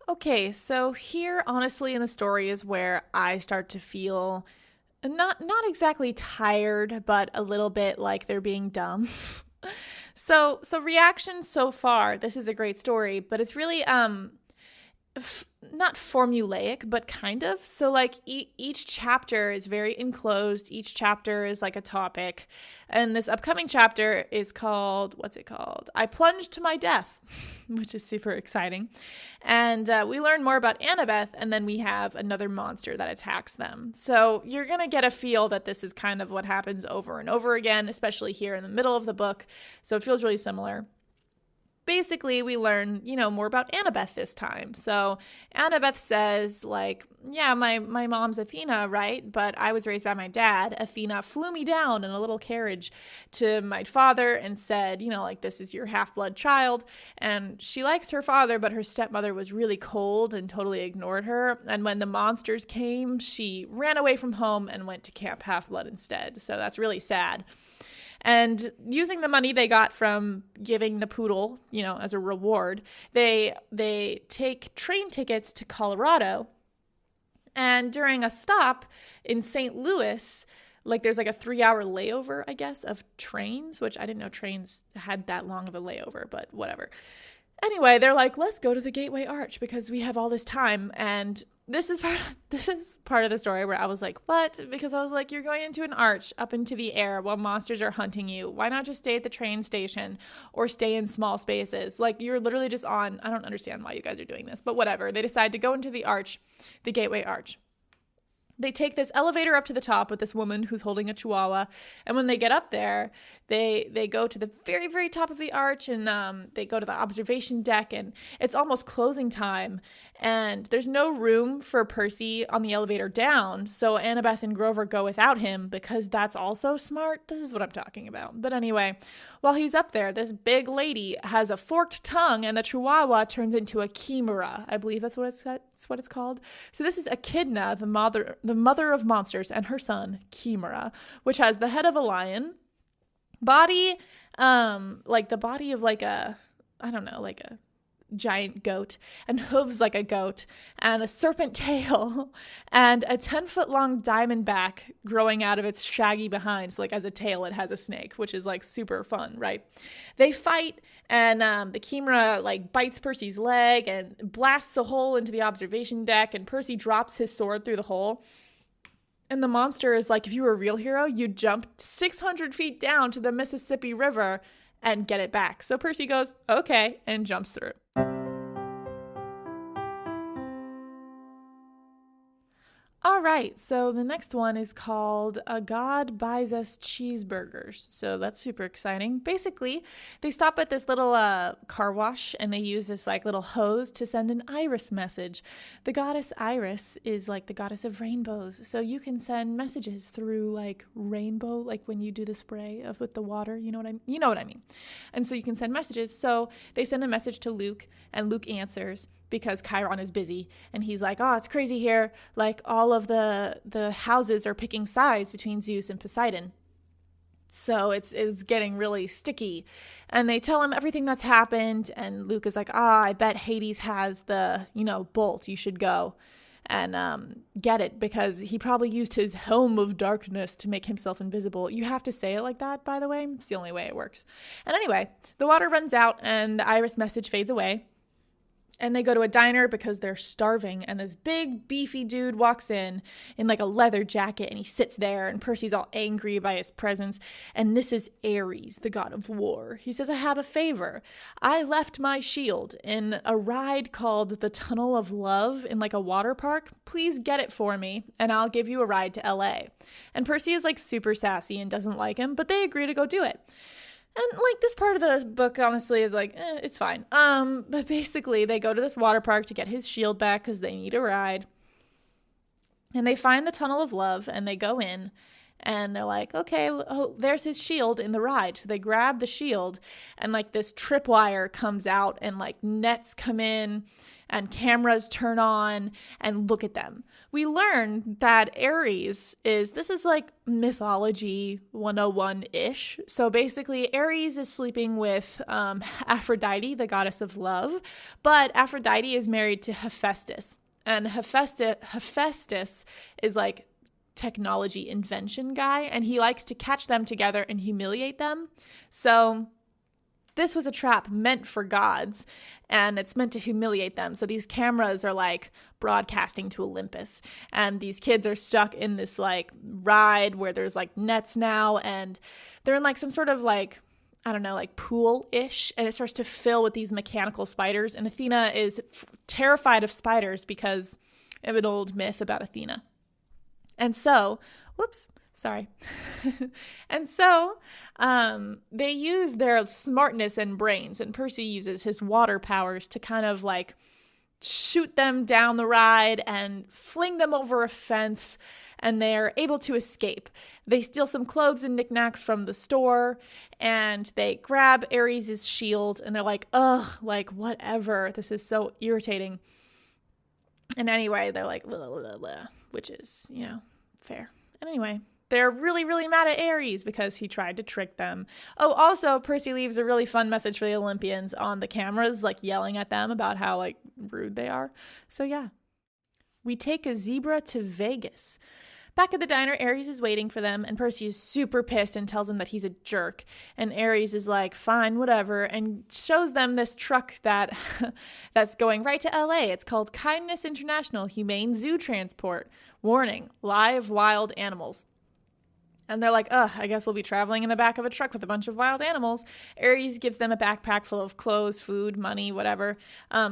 Okay, so here, honestly, in the story is where I start to feel not exactly tired, but a little bit like they're being dumb. So reactions so far, this is a great story, but it's really not formulaic, but kind of. So each chapter is very enclosed. Each chapter is a topic. And this upcoming chapter is called, what's it called? I Plunged to My Death, which is super exciting. And we learn more about Annabeth, and then we have another monster that attacks them. So you're going to get a feel that this is kind of what happens over and over again, especially here in the middle of the book. So it feels really similar. Basically, we learn, more about Annabeth this time. So Annabeth says, yeah, my mom's Athena, right? But I was raised by my dad. Athena flew me down in a little carriage to my father and said, this is your half-blood child. And she likes her father, but her stepmother was really cold and totally ignored her. And when the monsters came, she ran away from home and went to Camp Half-Blood instead. So that's really sad. And using the money they got from giving the poodle, as a reward, they take train tickets to Colorado. And during a stop in St. Louis, there's a 3-hour layover, I guess, of trains, which I didn't know trains had that long of a layover, but whatever. Anyway, they're let's go to the Gateway Arch because we have all this time. And this is part of the story where I was like, what? Because I was you're going into an arch up into the air while monsters are hunting you. Why not just stay at the train station or stay in small spaces? You're literally just on, I don't understand why you guys are doing this, but whatever. They decide to go into the arch, the Gateway Arch. They take this elevator up to the top with this woman who's holding a chihuahua. And when they get up there, they go to the very, very top of the arch, and they go to the observation deck, and it's almost closing time. And there's no room for Percy on the elevator down. So Annabeth and Grover go without him because that's also smart. This is what I'm talking about. But anyway, while he's up there, this big lady has a forked tongue, and the chihuahua turns into a chimera. I believe that's what it's called. So this is Echidna, the mother of monsters, and her son, Chimera, which has the head of a lion, body, the body of a giant goat and hooves like a goat and a serpent tail and a 10-foot long diamond back growing out of its shaggy behind. So like as a tail, it has a snake, which is like super fun, right? They fight and the chimera like bites Percy's leg and blasts a hole into the observation deck, and Percy drops his sword through the hole. And the monster is like, if you were a real hero, you'd jump 600 feet down to the Mississippi River and get it back. So Percy goes, okay, and jumps through. All right, so the next one is called A God Buys Us Cheeseburgers. So that's super exciting. Basically, they stop at this little car wash and they use this like little hose to send an Iris message. The goddess Iris is like the goddess of rainbows. So you can send messages through like rainbow, like when you do the spray of with the water, you know what I mean. And so you can send messages. So they send a message to Luke and Luke answers because Chiron is busy and he's like, oh, it's crazy here. Like all of the houses are picking sides between Zeus and Poseidon. So it's getting really sticky. And they tell him everything that's happened. And Luke is like, I bet Hades has the, bolt. You should go and get it because he probably used his helm of darkness to make himself invisible. You have to say it like that, by the way. It's the only way it works. And anyway, the water runs out and the Iris message fades away. And they go to a diner because they're starving. And this big, beefy dude walks in like a leather jacket. And he sits there. And Percy's all angry by his presence. And this is Ares, the god of war. He says, I have a favor. I left my shield in a ride called the Tunnel of Love in like a water park. Please get it for me. And I'll give you a ride to LA. And Percy is like super sassy and doesn't like him. But they agree to go do it. And like this part of the book honestly is like, it's fine. But basically they go to this water park to get his shield back because they need a ride. And they find the Tunnel of Love and they go in and they're like, okay, there's his shield in the ride. So they grab the shield and like this tripwire comes out and like nets come in and cameras turn on and look at them. We learn that Ares this is like mythology 101-ish. So basically Ares is sleeping with Aphrodite, the goddess of love, but Aphrodite is married to Hephaestus. And Hephaestus is like technology invention guy, and he likes to catch them together and humiliate them. So this was a trap meant for gods, and it's meant to humiliate them. So these cameras are like broadcasting to Olympus, and these kids are stuck in this like ride where there's like nets now, and they're in like some sort of like, I don't know, like pool-ish, and it starts to fill with these mechanical spiders, and Athena is terrified of spiders because of an old myth about Athena. And so, and so they use their smartness and brains, and Percy uses his water powers to kind of like shoot them down the ride and fling them over a fence, and they're able to escape. They steal some clothes and knickknacks from the store, and they grab Ares' shield, and they're like, ugh, like whatever, this is so irritating. And anyway, they're like, blah, blah, blah, which is, fair. And anyway, they're really, really mad at Ares because he tried to trick them. Oh, also, Percy leaves a really fun message for the Olympians on the cameras, like yelling at them about how like rude they are. So yeah, we take a zebra to Vegas. Back at the diner, Ares is waiting for them, and Percy is super pissed and tells him that he's a jerk. And Ares is like, fine, whatever, and shows them this truck that's going right to LA. It's called Kindness International Humane Zoo Transport. Warning, live wild animals. And they're like, I guess we'll be traveling in the back of a truck with a bunch of wild animals. Ares gives them a backpack full of clothes, food, money, whatever.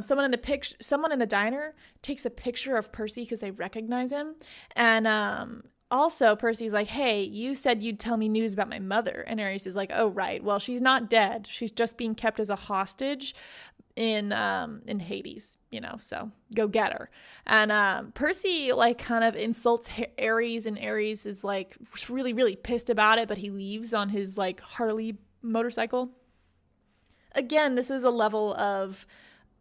Someone in the diner takes a picture of Percy because they recognize him. And also Percy's like, hey, you said you'd tell me news about my mother. And Ares is like, oh, right. Well, she's not dead. She's just being kept as a hostage in Hades, so go get her. And Percy like kind of insults Ares, and Ares is like really, really pissed about it, but he leaves on his like Harley motorcycle. Again, this is a level of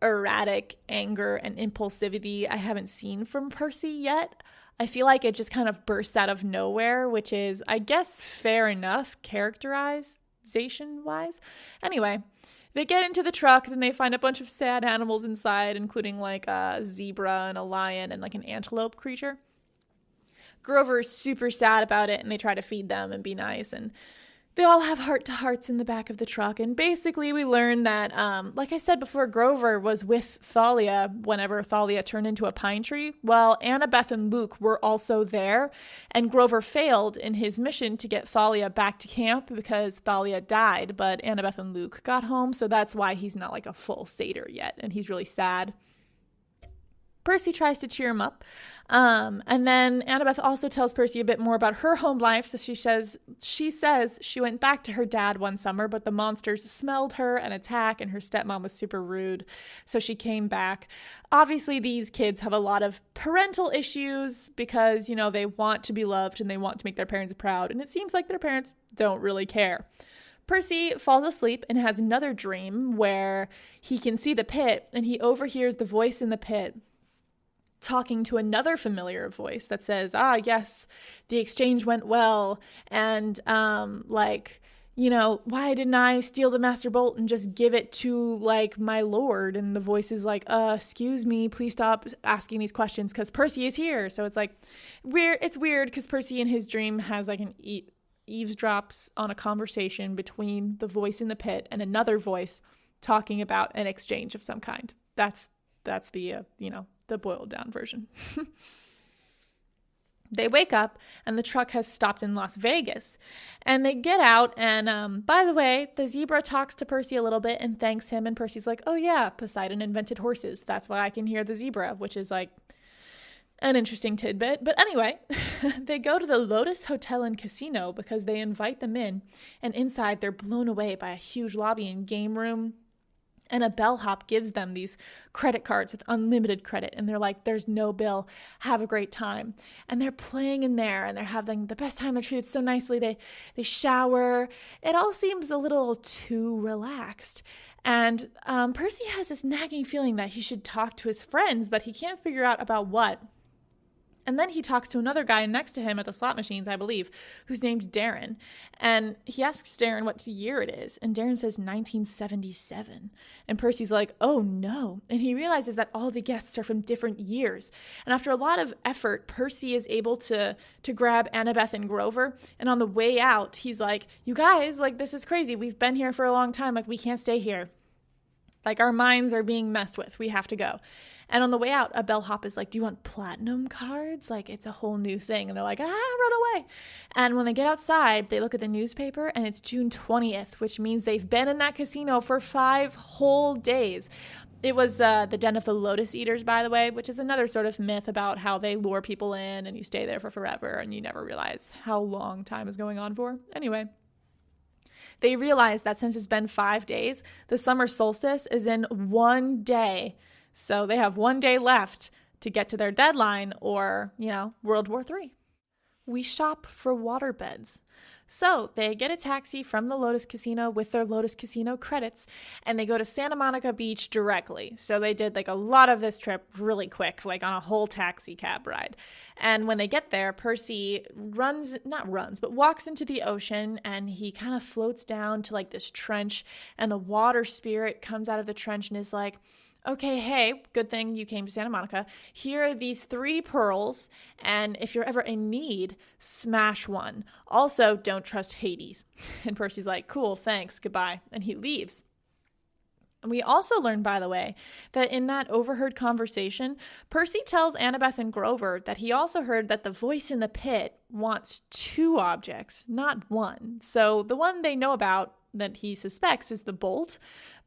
erratic anger and impulsivity I haven't seen from Percy yet. I feel like it just kind of bursts out of nowhere, which is, I guess, fair enough characterization-wise. Anyway, They get into the truck, then they find a bunch of sad animals inside, including like a zebra and a lion and like an antelope creature. Grover is super sad about it, and they try to feed them and be nice, and they all have heart-to-hearts in the back of the truck. And basically we learn that, like I said before, Grover was with Thalia whenever Thalia turned into a pine tree. Well, Annabeth and Luke were also there, and Grover failed in his mission to get Thalia back to camp because Thalia died, but Annabeth and Luke got home, so that's why he's not like a full satyr yet, and he's really sad. Percy tries to cheer him up. And then Annabeth also tells Percy a bit more about her home life. So she says she went back to her dad one summer, but the monsters smelled her and attacked, and her stepmom was super rude. So she came back. Obviously, these kids have a lot of parental issues because, you know, they want to be loved and they want to make their parents proud. And it seems like their parents don't really care. Percy falls asleep and has another dream where he can see the pit, and he overhears the voice in the pit talking to another familiar voice that says, yes, the exchange went well. And why didn't I steal the Master Bolt and just give it to like my lord? And the voice is like, excuse me, please stop asking these questions because Percy is here. So it's like weird. It's weird because Percy in his dream has like an eavesdrops on a conversation between the voice in the pit and another voice talking about an exchange of some kind. That's the the boiled down version. They wake up and the truck has stopped in Las Vegas, and they get out, and by the way, the zebra talks to Percy a little bit and thanks him, and Percy's like, oh yeah, Poseidon invented horses, that's why I can hear the zebra, which is like an interesting tidbit. But anyway, they go to the Lotus Hotel and Casino because they invite them in, and inside they're blown away by a huge lobby and game room. And a bellhop gives them these credit cards with unlimited credit. And they're like, there's no bill. Have a great time. And they're playing in there and they're having the best time. They're treated so nicely. They shower. It all seems a little too relaxed. And Percy has this nagging feeling that he should talk to his friends, but he can't figure out about what. And then he talks to another guy next to him at the slot machines, I believe, who's named Darren. And he asks Darren what year it is. And Darren says 1977. And Percy's like, oh no. And he realizes that all the guests are from different years. And after a lot of effort, Percy is able to grab Annabeth and Grover. And on the way out, he's like, you guys, like, this is crazy. We've been here for a long time. Like, we can't stay here. Like, our minds are being messed with. We have to go. And on the way out, a bellhop is like, do you want platinum cards? Like, it's a whole new thing. And they're like, run away. And when they get outside, they look at the newspaper, and it's June 20th, which means they've been in that casino for 5 whole days. It was the Den of the Lotus Eaters, by the way, which is another sort of myth about how they lure people in and you stay there for forever and you never realize how long time is going on for. Anyway. They realize that since it's been 5 days, the summer solstice is in 1 day. So they have 1 day left to get to their deadline or, World War III. We shop for waterbeds. So they get a taxi from the Lotus Casino with their Lotus Casino credits, and they go to Santa Monica Beach directly. So they did like a lot of this trip really quick, like on a whole taxi cab ride. And when they get there, Percy walks into the ocean, and he kind of floats down to like this trench, and the water spirit comes out of the trench and is like, okay, hey, good thing you came to Santa Monica. Here are these 3 pearls, and if you're ever in need, smash one. Also, don't trust Hades. And Percy's like, cool, thanks, goodbye. And he leaves. And we also learned, by the way, that in that overheard conversation, Percy tells Annabeth and Grover that he also heard that the voice in the pit wants 2 objects, not 1. So the one they know about that he suspects is the bolt,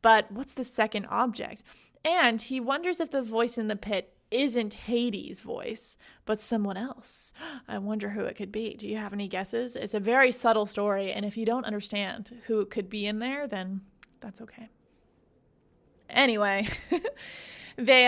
but what's the second object? And he wonders if the voice in the pit isn't Hades' voice, but someone else. I wonder who it could be. Do you have any guesses? It's a very subtle story, and if you don't understand who it could be in there, then that's okay. Anyway, they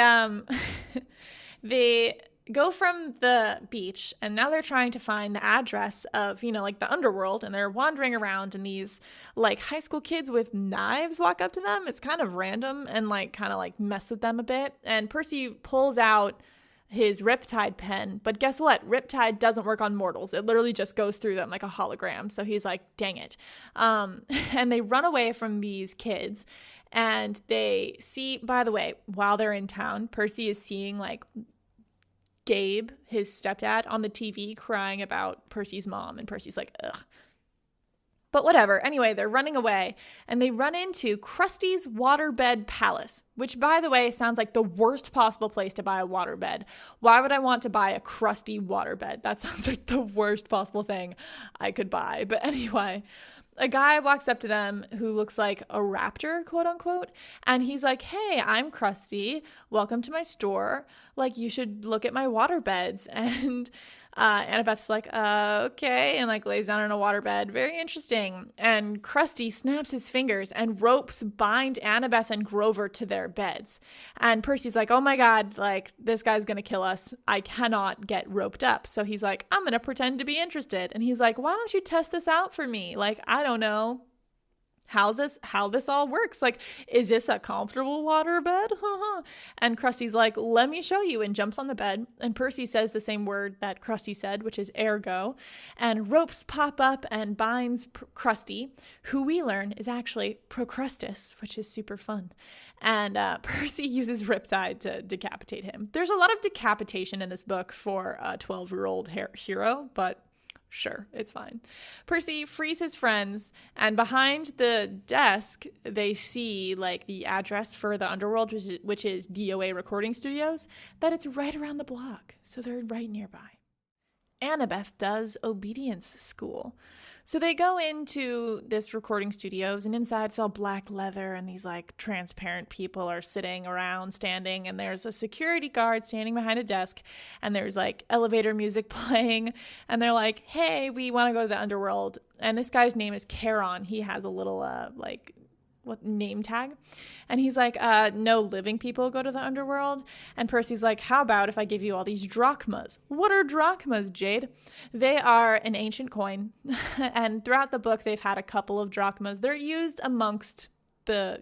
go from the beach, and now they're trying to find the address of, like the underworld, and they're wandering around, and these like high school kids with knives walk up to them. It's kind of random and like kind of like mess with them a bit. And Percy pulls out his Riptide pen, but guess what? Riptide doesn't work on mortals. It literally just goes through them like a hologram. So he's like, dang it. And they run away from these kids, And they see, by the way, while they're in town, Percy is seeing like Gabe, his stepdad, on the TV crying about Percy's mom. And Percy's like, ugh. But whatever. Anyway, they're running away and they run into Krusty's waterbed palace, which, by the way, sounds like the worst possible place to buy a waterbed. Why would I want to buy a crusty waterbed? That sounds like the worst possible thing I could buy. But anyway, a guy walks up to them who looks like a raptor, quote unquote. And he's like, hey, I'm Krusty. Welcome to my store. Like, you should look at my waterbeds. And Annabeth's like, okay, and like lays down in a waterbed. Very interesting. And Krusty snaps his fingers and ropes bind Annabeth and Grover to their beds. And Percy's like, oh my God, like this guy's gonna kill us. I cannot get roped up. So he's like, I'm gonna pretend to be interested. And he's like, why don't you test this out for me? Like, I don't know how this all works. Like, is this a comfortable waterbed? And Krusty's like, let me show you, and jumps on the bed. And Percy says the same word that Krusty said, which is ergo. And ropes pop up and binds Krusty, who we learn is actually Procrustes, which is super fun. And Percy uses Riptide to decapitate him. There's a lot of decapitation in this book for a 12-year-old hero, but sure, it's fine. Percy frees his friends, and behind the desk, they see like the address for the underworld, which is DOA Recording Studios, that it's right around the block. So they're right nearby. Annabeth does obedience school. So they go into this recording studios, and inside it's all black leather, and these like transparent people are sitting around, standing, and there's a security guard standing behind a desk, and there's like elevator music playing, and they're like, hey, we want to go to the underworld. And this guy's name is Charon. He has a little name tag, and he's like, no living people go to the underworld. And Percy's like, how about if I give you all these drachmas? What are drachmas, Jade? They are an ancient coin, and throughout the book they've had a couple of drachmas. They're used amongst the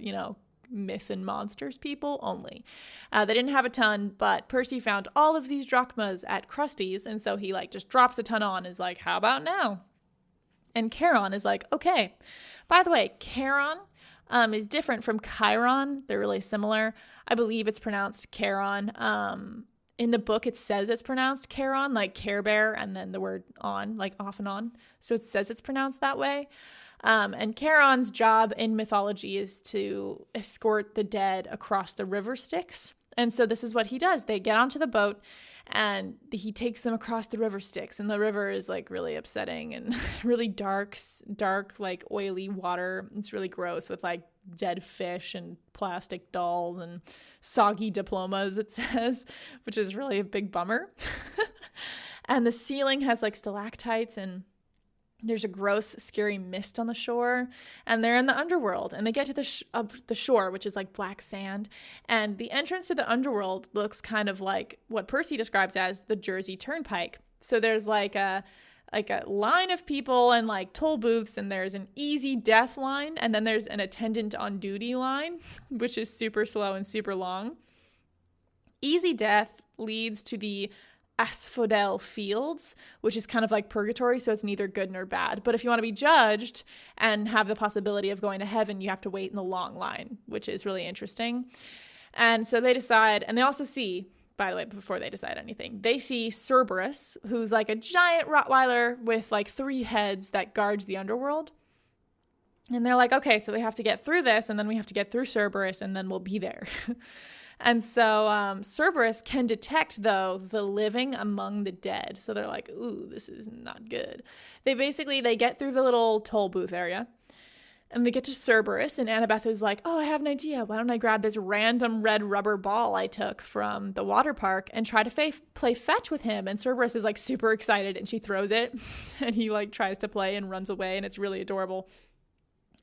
myth and monsters people only. They didn't have a ton, but Percy found all of these drachmas at Krusty's, and so he like just drops a ton on, is like, how about now? And Charon is like, okay. By the way, Charon is different from Chiron. They're really similar. I believe it's pronounced Charon. In the book, it says it's pronounced Charon, like Care Bear, and then the word on, like off and on. So it says it's pronounced that way. And Charon's job in mythology is to escort the dead across the river Styx. And so this is what he does. They get onto the boat, and he takes them across the river Styx, and the river is like really upsetting and really dark, like oily water. It's really gross with like dead fish and plastic dolls and soggy diplomas, it says, which is really a big bummer. And the ceiling has like stalactites, and there's a gross, scary mist on the shore, and they're in the underworld, and they get to the shore, which is like black sand, and the entrance to the underworld looks kind of like what Percy describes as the Jersey Turnpike. So there's like a line of people and like toll booths, and there's an easy death line, and then there's an attendant on duty line, which is super slow and super long. Easy death leads to the asphodel fields, which is kind of like purgatory, so it's neither good nor bad. But if you want to be judged and have the possibility of going to heaven, you have to wait in the long line, which is really interesting. And so they decide, and they also see, by the way, before they decide anything, they see Cerberus, who's like a giant Rottweiler with like 3 heads that guards the underworld. And they're like, okay, so we have to get through this, and then we have to get through Cerberus, and then we'll be there. And so Cerberus can detect, though, the living among the dead. So they're like, ooh, this is not good. They get through the little toll booth area, and they get to Cerberus, and Annabeth is like, oh, I have an idea. Why don't I grab this random red rubber ball I took from the water park and try to play fetch with him? And Cerberus is like super excited, and she throws it, and he like tries to play and runs away, and it's really adorable.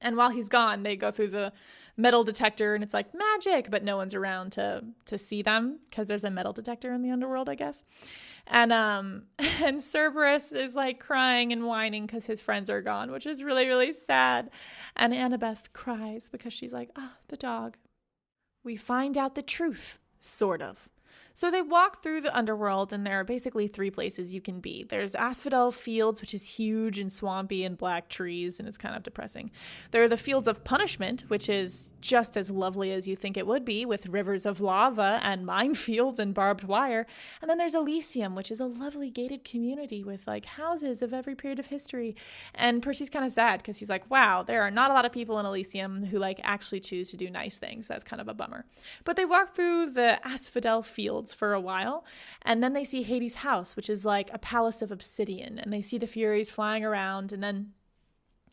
And while he's gone, they go through the metal detector, and it's like magic, but no one's around to see them because there's a metal detector in the underworld, I guess. And Cerberus is like crying and whining because his friends are gone, which is really, really sad. And Annabeth cries because she's like, the dog. We find out the truth, sort of. So they walk through the underworld, and there are basically 3 places you can be. There's Asphodel Fields, which is huge and swampy and black trees, and it's kind of depressing. There are the Fields of Punishment, which is just as lovely as you think it would be, with rivers of lava and minefields and barbed wire. And then there's Elysium, which is a lovely gated community with like houses of every period of history. And Percy's kind of sad because he's like, wow, there are not a lot of people in Elysium who like actually choose to do nice things. That's kind of a bummer. But they walk through the Asphodel Fields for a while, and then they see Hades' house, which is like a palace of obsidian, and they see the Furies flying around. And then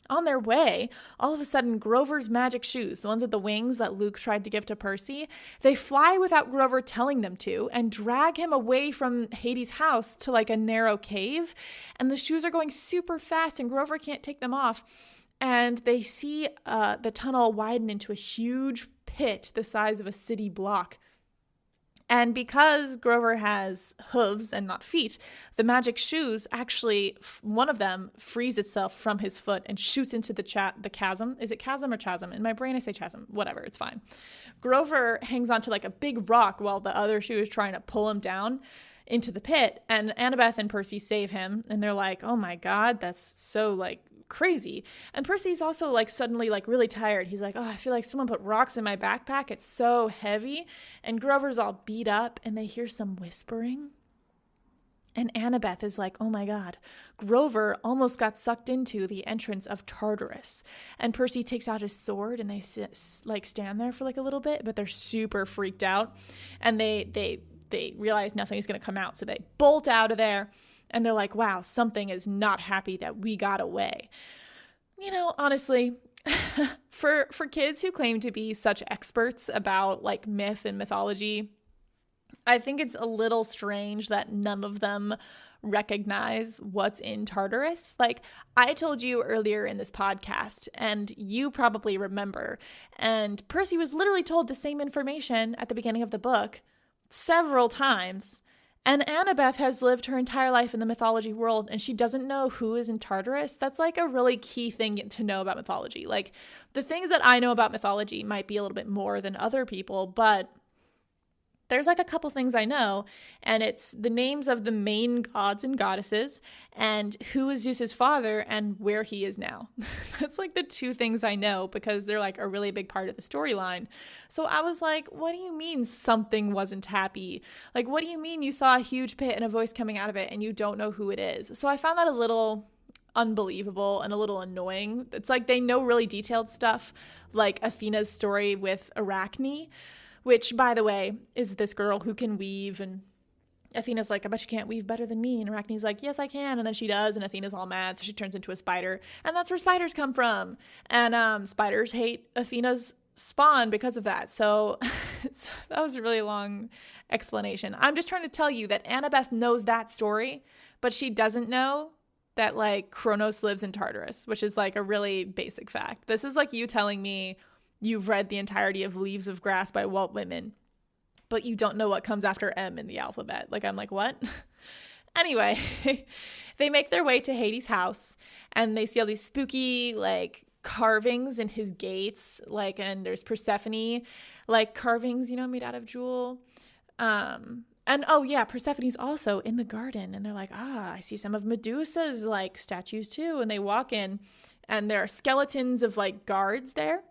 on their way, all of a sudden, Grover's magic shoes, the ones with the wings that Luke tried to give to Percy, they fly without Grover telling them to and drag him away from Hades' house to like a narrow cave. And the shoes are going super fast and Grover can't take them off. And they see the tunnel widen into a huge pit the size of a city block. And because Grover has hooves and not feet, the magic shoes actually, one of them frees itself from his foot and shoots into the chasm. Is it chasm or chasm? In my brain, I say chasm. Whatever, it's fine. Grover hangs onto like a big rock while the other shoe is trying to pull him down into the pit. And Annabeth and Percy save him. And they're like, oh my God, that's so like crazy. And Percy's also like suddenly like really tired. He's like, oh, I feel like someone put rocks in my backpack. It's so heavy. And Grover's all beat up and they hear some whispering. And Annabeth is like, oh my God, Grover almost got sucked into the entrance of Tartarus. And Percy takes out his sword and they stand there for like a little bit, but they're super freaked out. And they realize nothing is going to come out. So they bolt out of there. And they're like, wow, something is not happy that we got away. You know, honestly, for kids who claim to be such experts about like myth and mythology, I think it's a little strange that none of them recognize what's in Tartarus. Like I told you earlier in this podcast, and you probably remember, and Percy was literally told the same information at the beginning of the book several times. And Annabeth has lived her entire life in the mythology world, and she doesn't know who is in Tartarus. That's like a really key thing to know about mythology. Like the things that I know about mythology might be a little bit more than other people, but there's like a couple things I know, and it's the names of the main gods and goddesses and who is Zeus's father and where he is now. That's like the 2 things I know because they're like a really big part of the storyline. So I was like, what do you mean something wasn't happy? Like, what do you mean you saw a huge pit and a voice coming out of it and you don't know who it is? So I found that a little unbelievable and a little annoying. It's like they know really detailed stuff, like Athena's story with Arachne, which, by the way, is this girl who can weave. And Athena's like, I bet you can't weave better than me. And Arachne's like, yes, I can. And then she does. And Athena's all mad. So she turns into a spider. And that's where spiders come from. And spiders hate Athena's spawn because of that. So that was a really long explanation. I'm just trying to tell you that Annabeth knows that story, but she doesn't know that like Kronos lives in Tartarus, which is like a really basic fact. This is like you telling me you've read the entirety of Leaves of Grass by Walt Whitman, but you don't know what comes after M in the alphabet. Like, I'm like, what? Anyway, they make their way to Hades' house, and they see all these spooky, like, carvings in his gates, like, and there's Persephone, like, carvings, you know, made out of jewel. And, oh, yeah, Persephone's also in the garden, and they're like, I see some of Medusa's, like, statues, too, and they walk in, and there are skeletons of, like, guards there.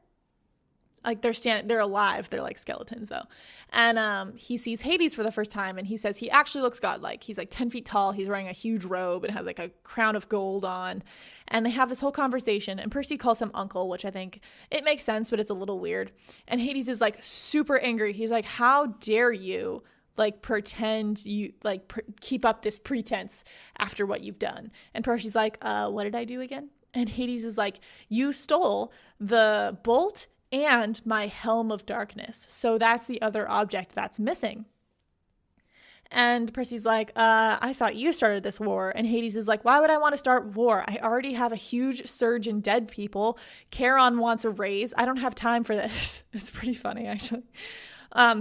Like they're alive. They're like skeletons though. And he sees Hades for the first time and he says he actually looks godlike. He's like 10 feet tall. He's wearing a huge robe and has like a crown of gold on. And they have this whole conversation and Percy calls him uncle, which I think it makes sense, but it's a little weird. And Hades is like super angry. He's like, how dare you like pretend you like keep up this pretense after what you've done? And Percy's like, what did I do again? And Hades is like, you stole the bolt and my helm of darkness. So that's the other object that's missing. And Percy's like, I thought you started this war. And Hades is like, why would I want to start war? I already have a huge surge in dead people. Charon wants a raise. I don't have time for this. It's pretty funny, actually.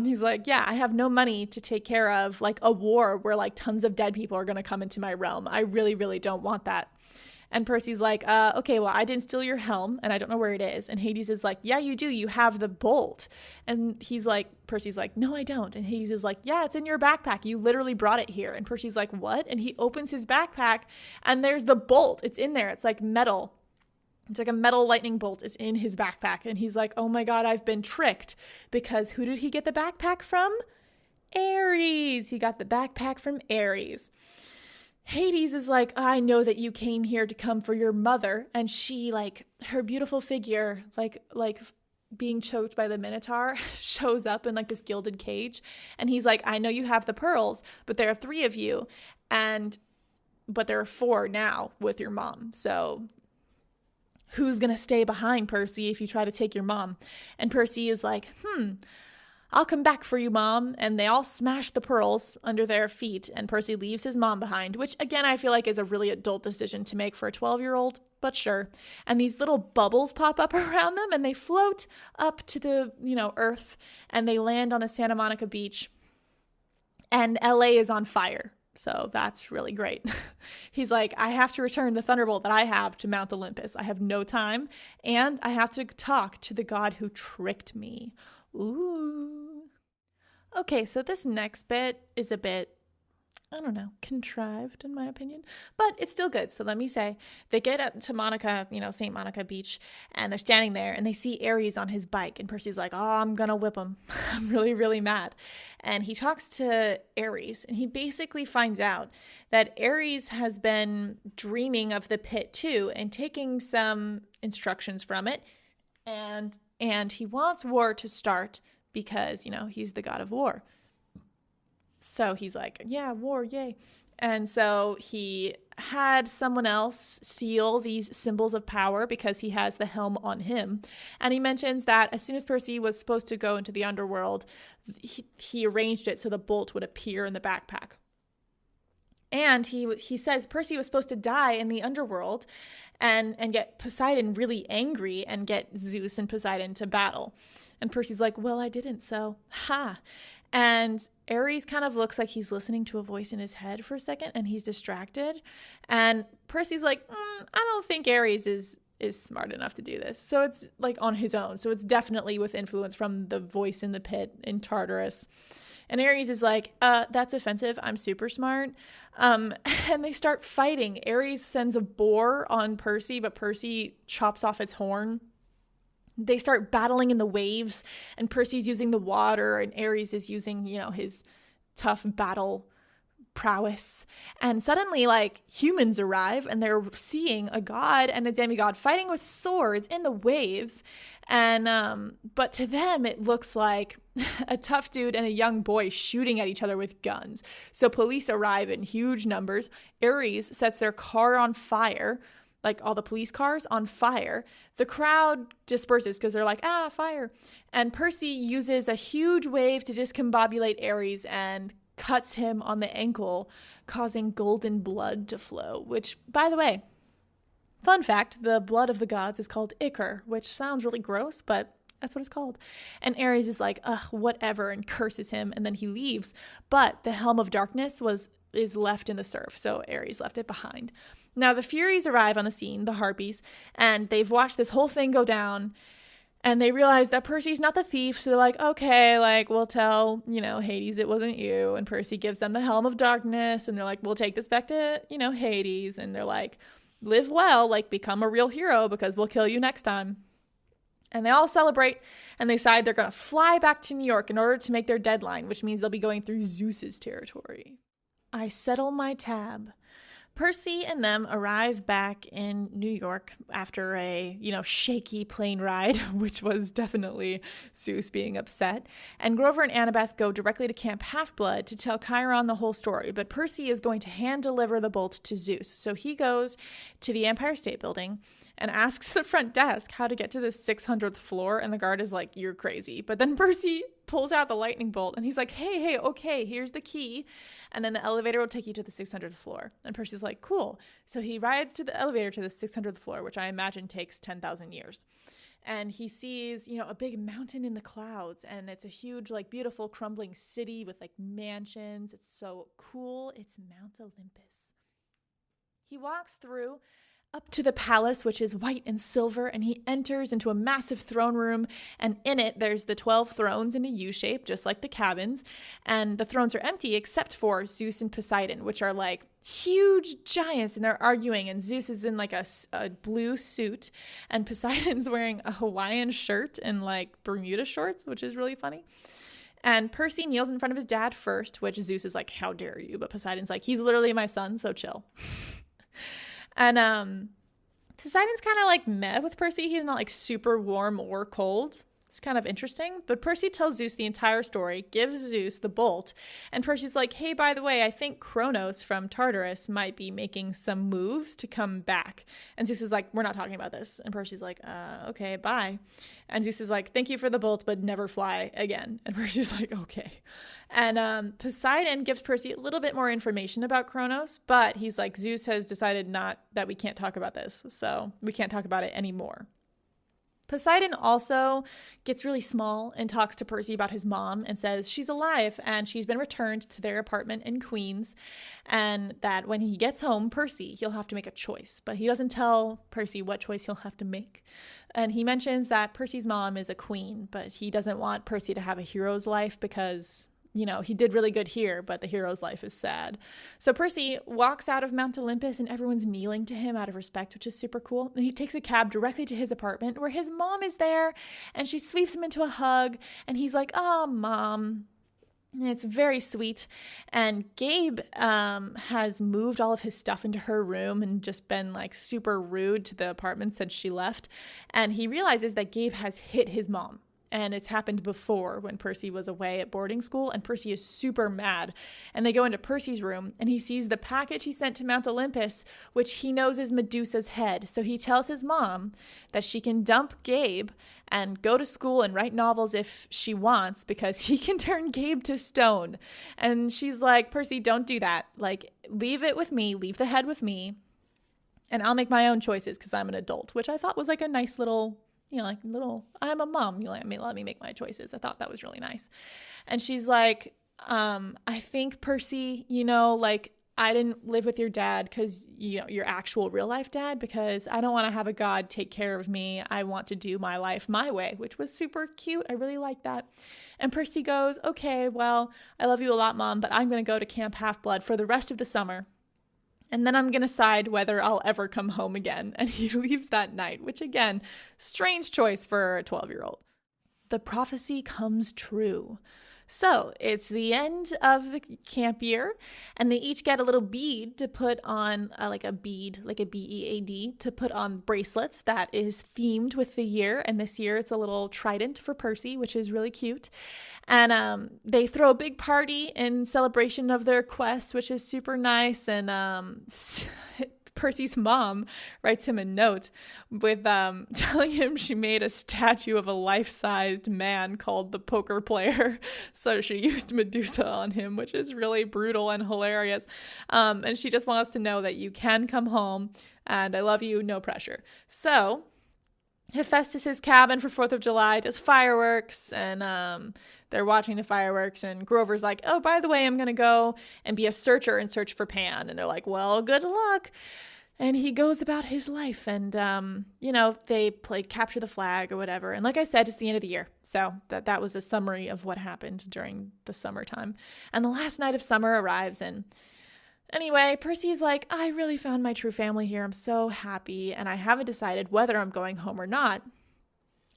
He's like, yeah, I have no money to take care of like a war where like tons of dead people are going to come into my realm. I really, really don't want that. And Percy's like, okay, well, I didn't steal your helm and I don't know where it is. And Hades is like, yeah, you do. You have the bolt. And Percy's like, no, I don't. And Hades is like, yeah, it's in your backpack. You literally brought it here. And Percy's like, what? And he opens his backpack and there's the bolt. It's in there. It's like metal. It's like a metal lightning bolt is in his backpack. And he's like, oh my God, I've been tricked. Because who did he get the backpack from? Ares. He got the backpack from Ares. Hades is like, I know that you came here to come for your mother. And she, like, her beautiful figure, like being choked by the Minotaur, shows up in like this gilded cage. And he's like, I know you have the pearls, but there are 3 of you. But there are 4 now with your mom. So who's going to stay behind, Percy, if you try to take your mom? And Percy is like, I'll come back for you, Mom. And they all smash the pearls under their feet, and Percy leaves his mom behind, which again, I feel like is a really adult decision to make for a 12-year-old, but sure. And these little bubbles pop up around them and they float up to the, earth, and they land on a Santa Monica beach, and LA is on fire. So that's really great. He's like, I have to return the thunderbolt that I have to Mount Olympus. I have no time, and I have to talk to the god who tricked me. Ooh. Okay, so this next bit is a bit, I don't know, contrived in my opinion, but it's still good. So let me say, they get up to Monica, St. Monica Beach, and they're standing there and they see Ares on his bike, and Percy's like, oh, I'm gonna whip him. I'm really, really mad. And he talks to Ares, and he basically finds out that Ares has been dreaming of the pit too and taking some instructions from it. And he wants war to start because, he's the god of war. So he's like, yeah, war, yay. And so he had someone else steal these symbols of power because he has the helm on him. And he mentions that as soon as Percy was supposed to go into the underworld, he arranged it so the bolt would appear in the backpack. And he says Percy was supposed to die in the underworld and get Poseidon really angry and get Zeus and Poseidon to battle. And Percy's like, well, I didn't, so ha. And Ares kind of looks like he's listening to a voice in his head for a second, and he's distracted. And Percy's like, I don't think Ares is smart enough to do this. So it's like on his own. So it's definitely with influence from the voice in the pit in Tartarus. And Ares is like, that's offensive. I'm super smart. And they start fighting. Ares sends a boar on Percy, but Percy chops off its horn. They start battling in the waves, and Percy's using the water, and Ares is using, his tough battle prowess. And suddenly, humans arrive, and they're seeing a god and a demigod fighting with swords in the waves. And but to them, it looks like a tough dude and a young boy shooting at each other with guns. So police arrive in huge numbers. Ares sets their car on fire, like all the police cars on fire. The crowd disperses because they're like, fire. And Percy uses a huge wave to discombobulate Ares and cuts him on the ankle, causing golden blood to flow, which, by the way, fun fact, the blood of the gods is called ichor, which sounds really gross, but that's what it's called. And Ares is like, ugh, whatever, and curses him, and then he leaves. But the Helm of Darkness is left in the surf, so Ares left it behind. Now the Furies arrive on the scene, the Harpies, and they've watched this whole thing go down, and they realize that Percy's not the thief, so they're like, okay, we'll tell, Hades it wasn't you. And Percy gives them the Helm of Darkness, and they're like, we'll take this back to, Hades. And they're like, live well, become a real hero because we'll kill you next time. And they all celebrate, and they decide they're going to fly back to New York in order to make their deadline, which means they'll be going through Zeus's territory. I settle my tab. Percy and them arrive back in New York after a, shaky plane ride, which was definitely Zeus being upset. And Grover and Annabeth go directly to Camp Half-Blood to tell Chiron the whole story. But Percy is going to hand deliver the bolt to Zeus. So he goes to the Empire State Building and asks the front desk how to get to the 600th floor. And the guard is like, you're crazy. But then Percy pulls out the lightning bolt and he's like, hey, okay, here's the key. And then the elevator will take you to the 600th floor. And Percy's like, cool. So he rides to the elevator to the 600th floor, which I imagine takes 10,000 years. And he sees, a big mountain in the clouds. And it's a huge, beautiful crumbling city with mansions. It's so cool. It's Mount Olympus. He walks through up to the palace, which is white and silver, and he enters into a massive throne room, and in it there's the 12 thrones in a U shape, just like the cabins, and the thrones are empty except for Zeus and Poseidon, which are like huge giants, and they're arguing, and Zeus is in like a blue suit, and Poseidon's wearing a Hawaiian shirt and like Bermuda shorts, which is really funny. And Percy kneels in front of his dad first, which Zeus is like, how dare you? But Poseidon's like, he's literally my son, so chill. And Poseidon's kind of like meh with Percy. He's not like super warm or cold. It's kind of interesting. But Percy tells Zeus the entire story, gives Zeus the bolt. And Percy's like, hey, by the way, I think Kronos from Tartarus might be making some moves to come back. And Zeus is like, we're not talking about this. And Percy's like, okay, bye. And Zeus is like, thank you for the bolt, but never fly again. And Percy's like, okay. And Poseidon gives Percy a little bit more information about Kronos, but he's like, Zeus has decided not that we can't talk about this, so we can't talk about it anymore. Poseidon also gets really small and talks to Percy about his mom and says she's alive and she's been returned to their apartment in Queens, and that when he gets home, Percy, he'll have to make a choice, but he doesn't tell Percy what choice he'll have to make. And he mentions that Percy's mom is a queen, but he doesn't want Percy to have a hero's life because, you know, he did really good here, but the hero's life is sad. So Percy walks out of Mount Olympus and everyone's kneeling to him out of respect, which is super cool. And he takes a cab directly to his apartment where his mom is there, and she sweeps him into a hug, and he's like, oh, Mom. And it's very sweet. And Gabe has moved all of his stuff into her room and just been like super rude to the apartment since she left. And he realizes that Gabe has hit his mom. And it's happened before when Percy was away at boarding school, and Percy is super mad. And they go into Percy's room, and he sees the package he sent to Mount Olympus, which he knows is Medusa's head. So he tells his mom that she can dump Gabe and go to school and write novels if she wants, because he can turn Gabe to stone. And she's like, Percy, don't do that. Like, leave it with me. Leave the head with me. And I'll make my own choices because I'm an adult, which I thought was like a nice little, you know, like little, I'm a mom, you let me make my choices. I thought that was really nice. And she's like, I think, Percy, you know, like, I didn't live with your dad because, you know, your actual real life dad, because I don't want to have a god take care of me. I want to do my life my way, which was super cute. I really like that. And Percy goes, okay, well, I love you a lot, Mom, but I'm going to go to Camp Half-Blood for the rest of the summer. And then I'm going to decide whether I'll ever come home again. And he leaves that night, which again, strange choice for a 12-year-old. The prophecy comes true. So it's the end of the camp year, and they each get a little bead to put on, like a bead, like a bead, to put on bracelets that is themed with the year. And this year it's a little trident for Percy, which is really cute. And they throw a big party in celebration of their quest, which is super nice. And Percy's mom writes him a note with telling him she made a statue of a life-sized man called the poker player. So she used Medusa on him, which is really brutal and hilarious. And she just wants to know that you can come home and I love you, no pressure. So Hephaestus's cabin for 4th of July does fireworks, and they're watching the fireworks, and Grover's like, oh, by the way, I'm going to go and be a searcher and search for Pan. And they're like, well, good luck. And he goes about his life, and, you know, they play capture the flag or whatever. And like I said, it's the end of the year. So that was a summary of what happened during the summertime. And the last night of summer arrives, and anyway, Percy is like, I really found my true family here. I'm so happy, and I haven't decided whether I'm going home or not.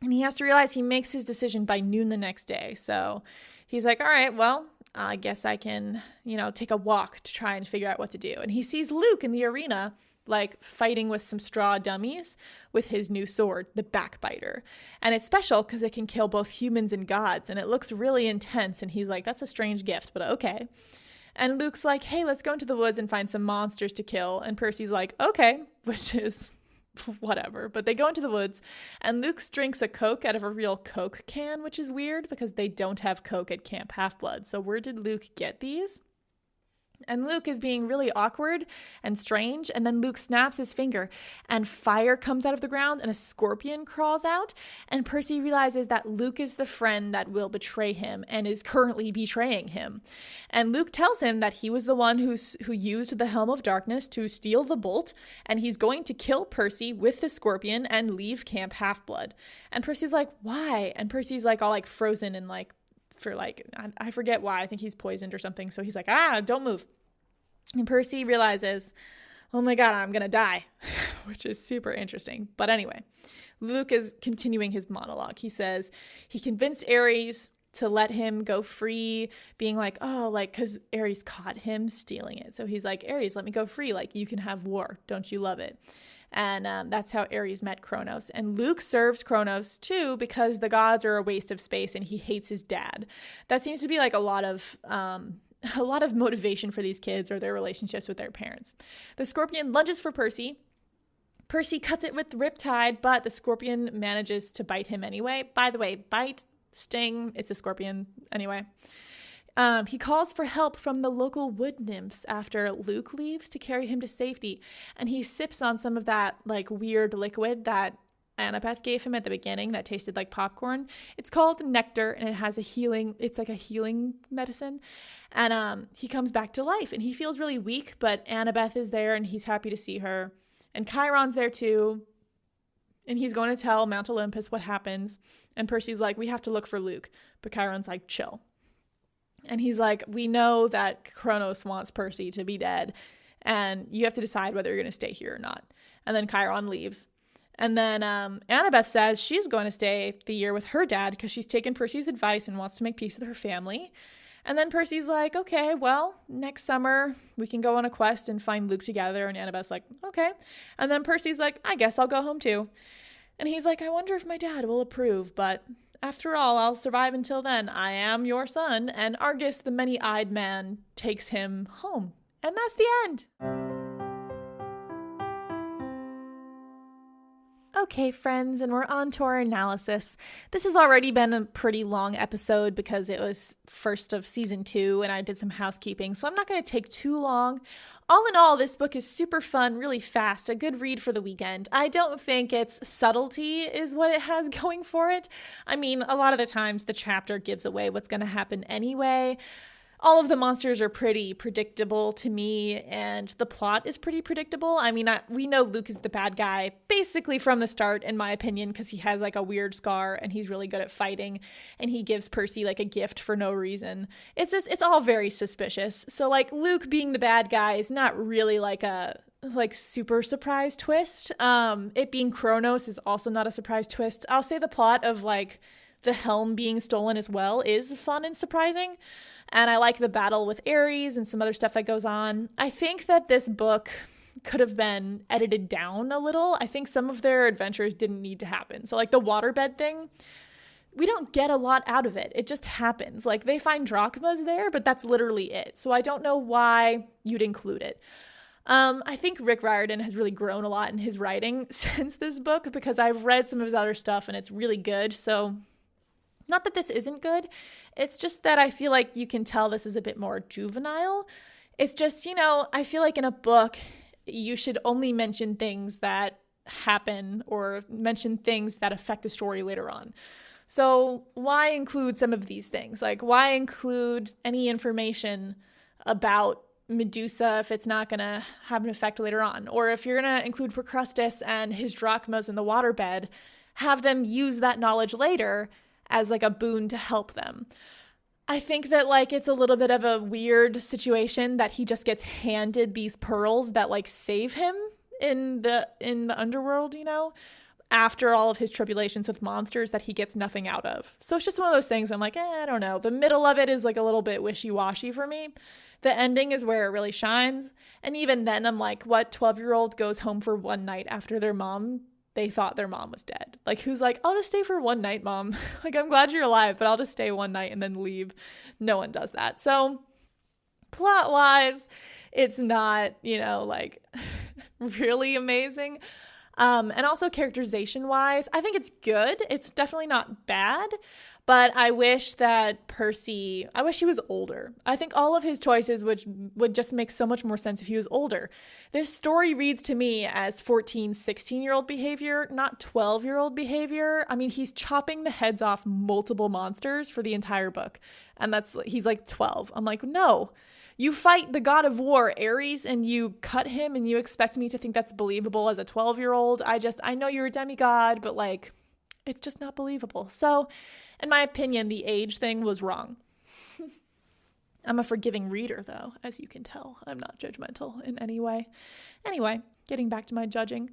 And he has to realize he makes his decision by noon the next day. So he's like, all right, well, I guess I can, you know, take a walk to try and figure out what to do. And he sees Luke in the arena, like fighting with some straw dummies with his new sword, the Backbiter. And it's special because it can kill both humans and gods. And it looks really intense. And he's like, that's a strange gift, but okay. And Luke's like, hey, let's go into the woods and find some monsters to kill. And Percy's like, okay, which is whatever. But they go into the woods, and Luke drinks a Coke out of a real Coke can, which is weird because they don't have Coke at Camp Half-Blood. So where did Luke get these? And Luke is being really awkward and strange. And then Luke snaps his finger and fire comes out of the ground and a scorpion crawls out. And Percy realizes that Luke is the friend that will betray him and is currently betraying him. And Luke tells him that he was the one who used the Helm of Darkness to steal the bolt. And he's going to kill Percy with the scorpion and leave Camp Half-Blood. And Percy's like, why? And Percy's like all like frozen and like, for like, I forget why. I think he's poisoned or something. So he's like, don't move. And Percy realizes, oh my God, I'm going to die, which is super interesting. But anyway, Luke is continuing his monologue. He says he convinced Ares to let him go free, being like, oh, like, because Ares caught him stealing it. So he's like, Ares, let me go free. Like, you can have war. Don't you love it? And that's how Ares met Kronos. And Luke serves Kronos too because the gods are a waste of space and he hates his dad. That seems to be like a lot of motivation for these kids or their relationships with their parents. The scorpion lunges for Percy. Percy cuts it with Riptide, but the scorpion manages to bite him anyway. By the way, bite, sting, it's a scorpion anyway. He calls for help from the local wood nymphs after Luke leaves to carry him to safety. And he sips on some of that like weird liquid that Annabeth gave him at the beginning that tasted like popcorn. It's called nectar and it has it's like a healing medicine. And he comes back to life and he feels really weak, but Annabeth is there and he's happy to see her. And Chiron's there too. And he's going to tell Mount Olympus what happens. And Percy's like, we have to look for Luke. But Chiron's like, chill. And he's like, we know that Kronos wants Percy to be dead. And you have to decide whether you're going to stay here or not. And then Chiron leaves. And then Annabeth says she's going to stay the year with her dad because she's taken Percy's advice and wants to make peace with her family. And then Percy's like, okay, well, next summer we can go on a quest and find Luke together. And Annabeth's like, okay. And then Percy's like, I guess I'll go home too. And he's like, I wonder if my dad will approve, but after all, I'll survive until then. I am your son. And Argus, the many-eyed man, takes him home. And that's the end. Okay, friends, and we're on to our analysis. This has already been a pretty long episode because it was first of season 2 and I did some housekeeping, so I'm not going to take too long. All in all, this book is super fun, really fast, a good read for the weekend. I don't think its subtlety is what it has going for it. I mean, a lot of the times the chapter gives away what's going to happen anyway. All of the monsters are pretty predictable to me, and the plot is pretty predictable. I mean, we know Luke is the bad guy basically from the start, in my opinion, because he has like a weird scar and he's really good at fighting, and he gives Percy like a gift for no reason. It's all very suspicious. So like Luke being the bad guy is not really like a super surprise twist. It being Kronos is also not a surprise twist. I'll say the plot of like the helm being stolen as well is fun and surprising. And I like the battle with Ares and some other stuff that goes on. I think that this book could have been edited down a little. I think some of their adventures didn't need to happen. So like the waterbed thing, we don't get a lot out of it. It just happens. Like they find drachmas there, but that's literally it. So I don't know why you'd include it. I think Rick Riordan has really grown a lot in his writing since this book because I've read some of his other stuff and it's really good. So not that this isn't good. It's just that I feel like you can tell this is a bit more juvenile. It's just, I feel like in a book, you should only mention things that happen or mention things that affect the story later on. So why include some of these things? Like, why include any information about Medusa if it's not going to have an effect later on? Or if you're going to include Procrustes and his drachmas in the waterbed, have them use that knowledge later as like a boon to help them. I think that like it's a little bit of a weird situation that he just gets handed these pearls that like save him in the underworld, after all of his tribulations with monsters that he gets nothing out of. So it's just one of those things I'm like, I don't know. The middle of it is like a little bit wishy-washy for me. The ending is where it really shines. And even then I'm like, what 12-year-old goes home for one night after they thought their mom was dead? Like, who's like, I'll just stay for one night, mom. Like, I'm glad you're alive, but I'll just stay one night and then leave. No one does that. So plot-wise, it's not, like really amazing. And also characterization-wise, I think it's good. It's definitely not bad, But I wish he was older. I think all of his choices would just make so much more sense if he was older. This story reads to me as 14, 16-year-old behavior, not 12-year-old behavior. I mean, he's chopping the heads off multiple monsters for the entire book. And he's like 12. I'm like, no. You fight the god of war, Ares, and you cut him and you expect me to think that's believable as a 12-year-old. I know you're a demigod, but like, it's just not believable. So, in my opinion, the age thing was wrong. I'm a forgiving reader, though, as you can tell. I'm not judgmental in any way. Anyway, getting back to my judging.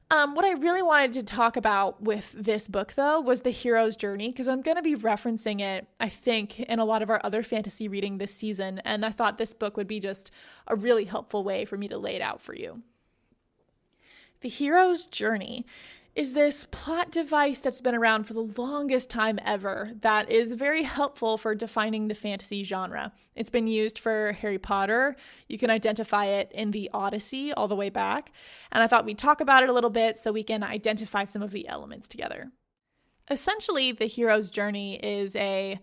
What I really wanted to talk about with this book, though, was the hero's journey, because I'm going to be referencing it, I think, in a lot of our other fantasy reading this season, and I thought this book would be just a really helpful way for me to lay it out for you. The hero's journey is this plot device that's been around for the longest time ever that is very helpful for defining the fantasy genre. It's been used for Harry Potter. You can identify it in the Odyssey all the way back. And I thought we'd talk about it a little bit so we can identify some of the elements together. Essentially, the hero's journey is it's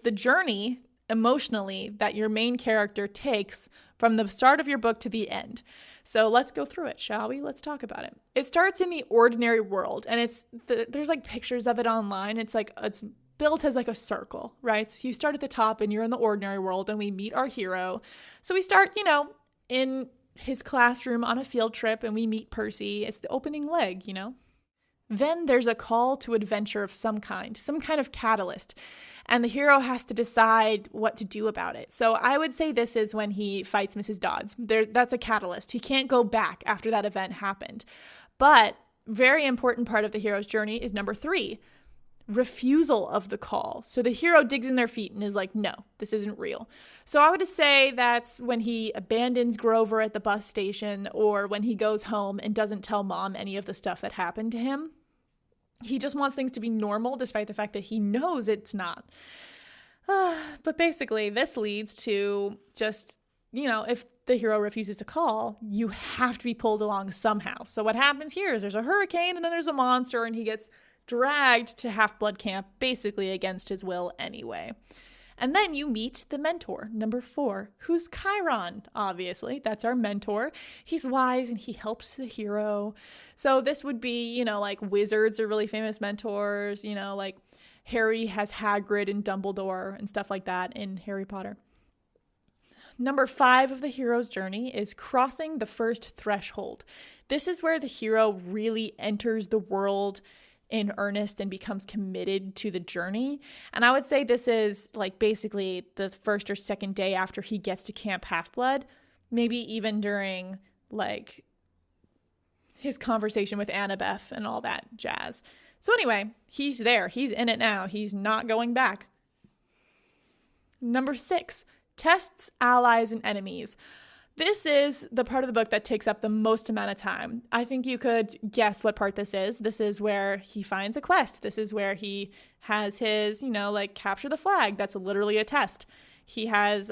the journey emotionally that your main character takes from the start of your book to the end. So let's go through it, shall we? Let's talk about it. It starts in the ordinary world, and there's like pictures of it online. It's built as like a circle, right? So you start at the top and you're in the ordinary world, and we meet our hero. So we start, in his classroom on a field trip, and we meet Percy. It's the opening leg, Then there's a call to adventure of some kind of catalyst, and the hero has to decide what to do about it. So I would say this is when he fights Mrs. Dodds. That's a catalyst. He can't go back after that event happened. But very important part of the hero's journey is number 3, refusal of the call. So the hero digs in their feet and is like, no, this isn't real. So I would say that's when he abandons Grover at the bus station, or when he goes home and doesn't tell mom any of the stuff that happened to him. He just wants things to be normal despite the fact that he knows it's not. But basically, this leads to just, if the hero refuses to call, you have to be pulled along somehow. So what happens here is there's a hurricane and then there's a monster, and he gets dragged to Half-Blood Camp basically against his will anyway. And then you meet the mentor, number 4, who's Chiron, obviously. That's our mentor. He's wise and he helps the hero. So this would be, like wizards are really famous mentors, like Harry has Hagrid and Dumbledore and stuff like that in Harry Potter. Number 5 of the hero's journey is crossing the first threshold. This is where the hero really enters the world in earnest and becomes committed to the journey. And I would say this is like basically the first or second day after he gets to Camp Half-Blood, maybe even during like his conversation with Annabeth and all that jazz. So anyway, he's there. He's in it now. He's not going back. Number 6, tests allies and enemies. This is the part of the book that takes up the most amount of time. I think you could guess what part this is. This is where he finds a quest. This is where he has his, capture the flag. That's literally a test. He has,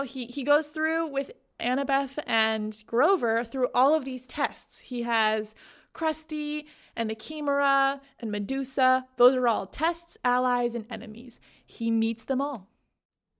he goes through with Annabeth and Grover through all of these tests. He has Krusty and the Chimera and Medusa. Those are all tests, allies, and enemies. He meets them all.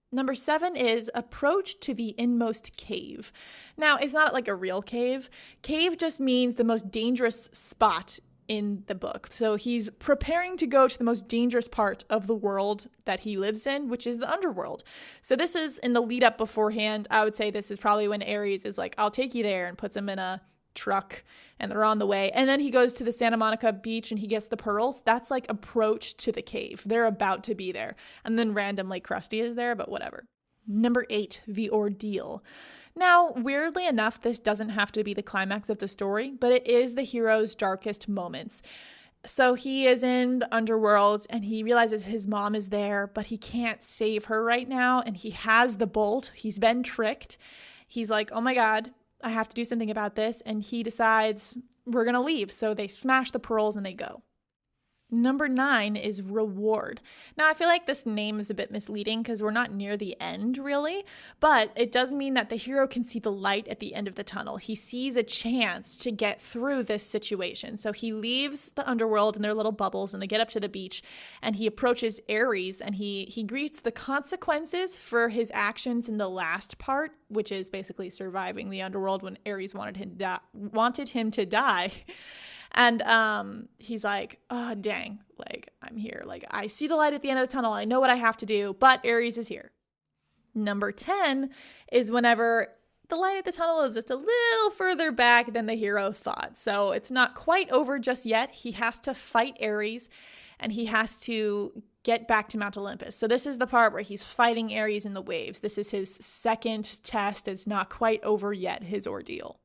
Number 7 is approach to the inmost cave. Now, it's not like a real cave. Cave just means the most dangerous spot in the book. So he's preparing to go to the most dangerous part of the world that he lives in, which is the underworld. So this is in the lead up beforehand. I would say this is probably when Ares is like, I'll take you there, and puts him in a truck and they're on the way. And then he goes to the Santa Monica beach and he gets the pearls. That's like approach to the cave. They're about to be there. And then randomly Krusty is there, but whatever. Number 8, the ordeal. Now, weirdly enough, this doesn't have to be the climax of the story, but it is the hero's darkest moments. So he is in the underworld and he realizes his mom is there, but he can't save her right now. And he has the bolt. He's been tricked. He's like, oh my God, I have to do something about this. And he decides we're going to leave. So they smash the pearls and they go. Number 9 is reward. Now, I feel like this name is a bit misleading because we're not near the end, really, but it does mean that the hero can see the light at the end of the tunnel. He sees a chance to get through this situation. So he leaves the underworld in their little bubbles and they get up to the beach and he approaches Ares and he greets the consequences for his actions in the last part, which is basically surviving the underworld when Ares wanted him to die. And he's like, oh, dang, like, I'm here. Like, I see the light at the end of the tunnel. I know what I have to do, but Ares is here. Number 10 is whenever the light at the tunnel is just a little further back than the hero thought. So it's not quite over just yet. He has to fight Ares and he has to get back to Mount Olympus. So this is the part where he's fighting Ares in the waves. This is his second test. It's not quite over yet, his ordeal.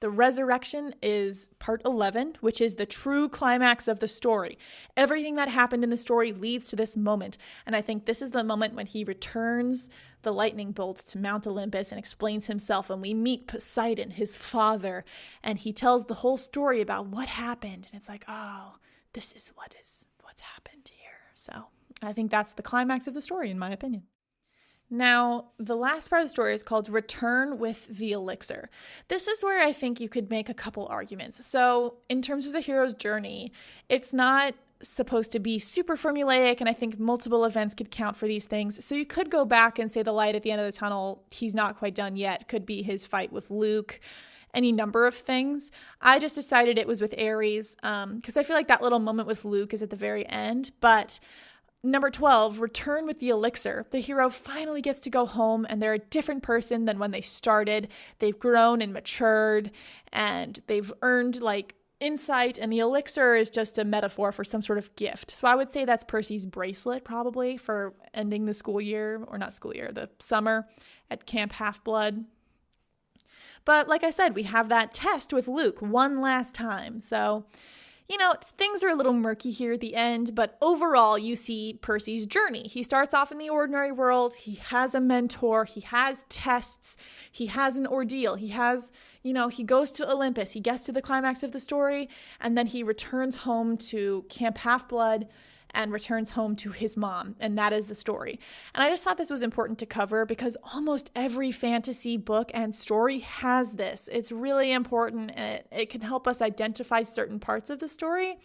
The resurrection is part 11, which is the true climax of the story. Everything that happened in the story leads to this moment. And I think this is the moment when he returns the lightning bolts to Mount Olympus and explains himself. And we meet Poseidon, his father, and he tells the whole story about what happened. And it's like, oh, this is what's happened here. So I think that's the climax of the story, in my opinion. Now, the last part of the story is called Return with the Elixir. This is where I think you could make a couple arguments. So in terms of the hero's journey, it's not supposed to be super formulaic, and I think multiple events could count for these things. So you could go back and say the light at the end of the tunnel, he's not quite done yet, could be his fight with Luke, any number of things. I just decided it was with Ares because I feel like that little moment with Luke is at the very end, but Number 12, Return with the Elixir. The hero finally gets to go home and they're a different person than when they started. They've grown and matured and they've earned like insight, and the elixir is just a metaphor for some sort of gift. So I would say that's Percy's bracelet probably for ending the school year, or not school year, the summer at Camp Half-Blood. But like I said, we have that test with Luke one last time. So things are a little murky here at the end, but overall you see Percy's journey. He starts off in the ordinary world. He has a mentor. He has tests. He has an ordeal. He has, he goes to Olympus. He gets to the climax of the story, and then he returns home to Camp Half-Blood and returns home to his mom, and that is the story. And I just thought this was important to cover because almost every fantasy book and story has this. It's really important, and it can help us identify certain parts of the story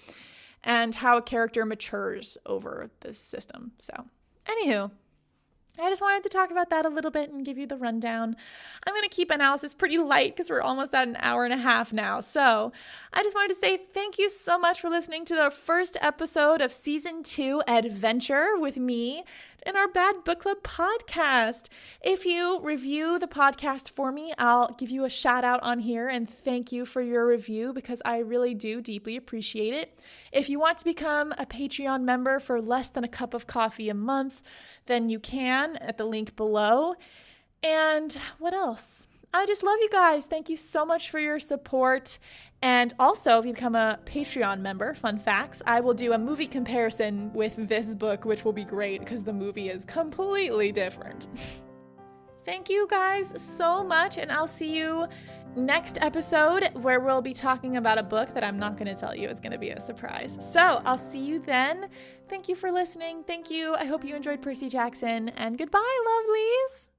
and how a character matures over this system. So, anywho, I just wanted to talk about that a little bit and give you the rundown. I'm going to keep analysis pretty light because we're almost at an hour and a half now. So I just wanted to say thank you so much for listening to the first episode of Season 2 Adventure with me in our Bad Book Club podcast. If you review the podcast for me, I'll give you a shout out on here and thank you for your review because I really do deeply appreciate it. If you want to become a Patreon member for less than a cup of coffee a month, then you can at the link below. And what else? I just love you guys. Thank you so much for your support. And also, if you become a Patreon member, fun facts, I will do a movie comparison with this book, which will be great because the movie is completely different. Thank you guys so much, and I'll see you next episode where we'll be talking about a book that I'm not going to tell you. It's going to be a surprise. So I'll see you then. Thank you for listening. Thank you. I hope you enjoyed Percy Jackson, and goodbye, lovelies.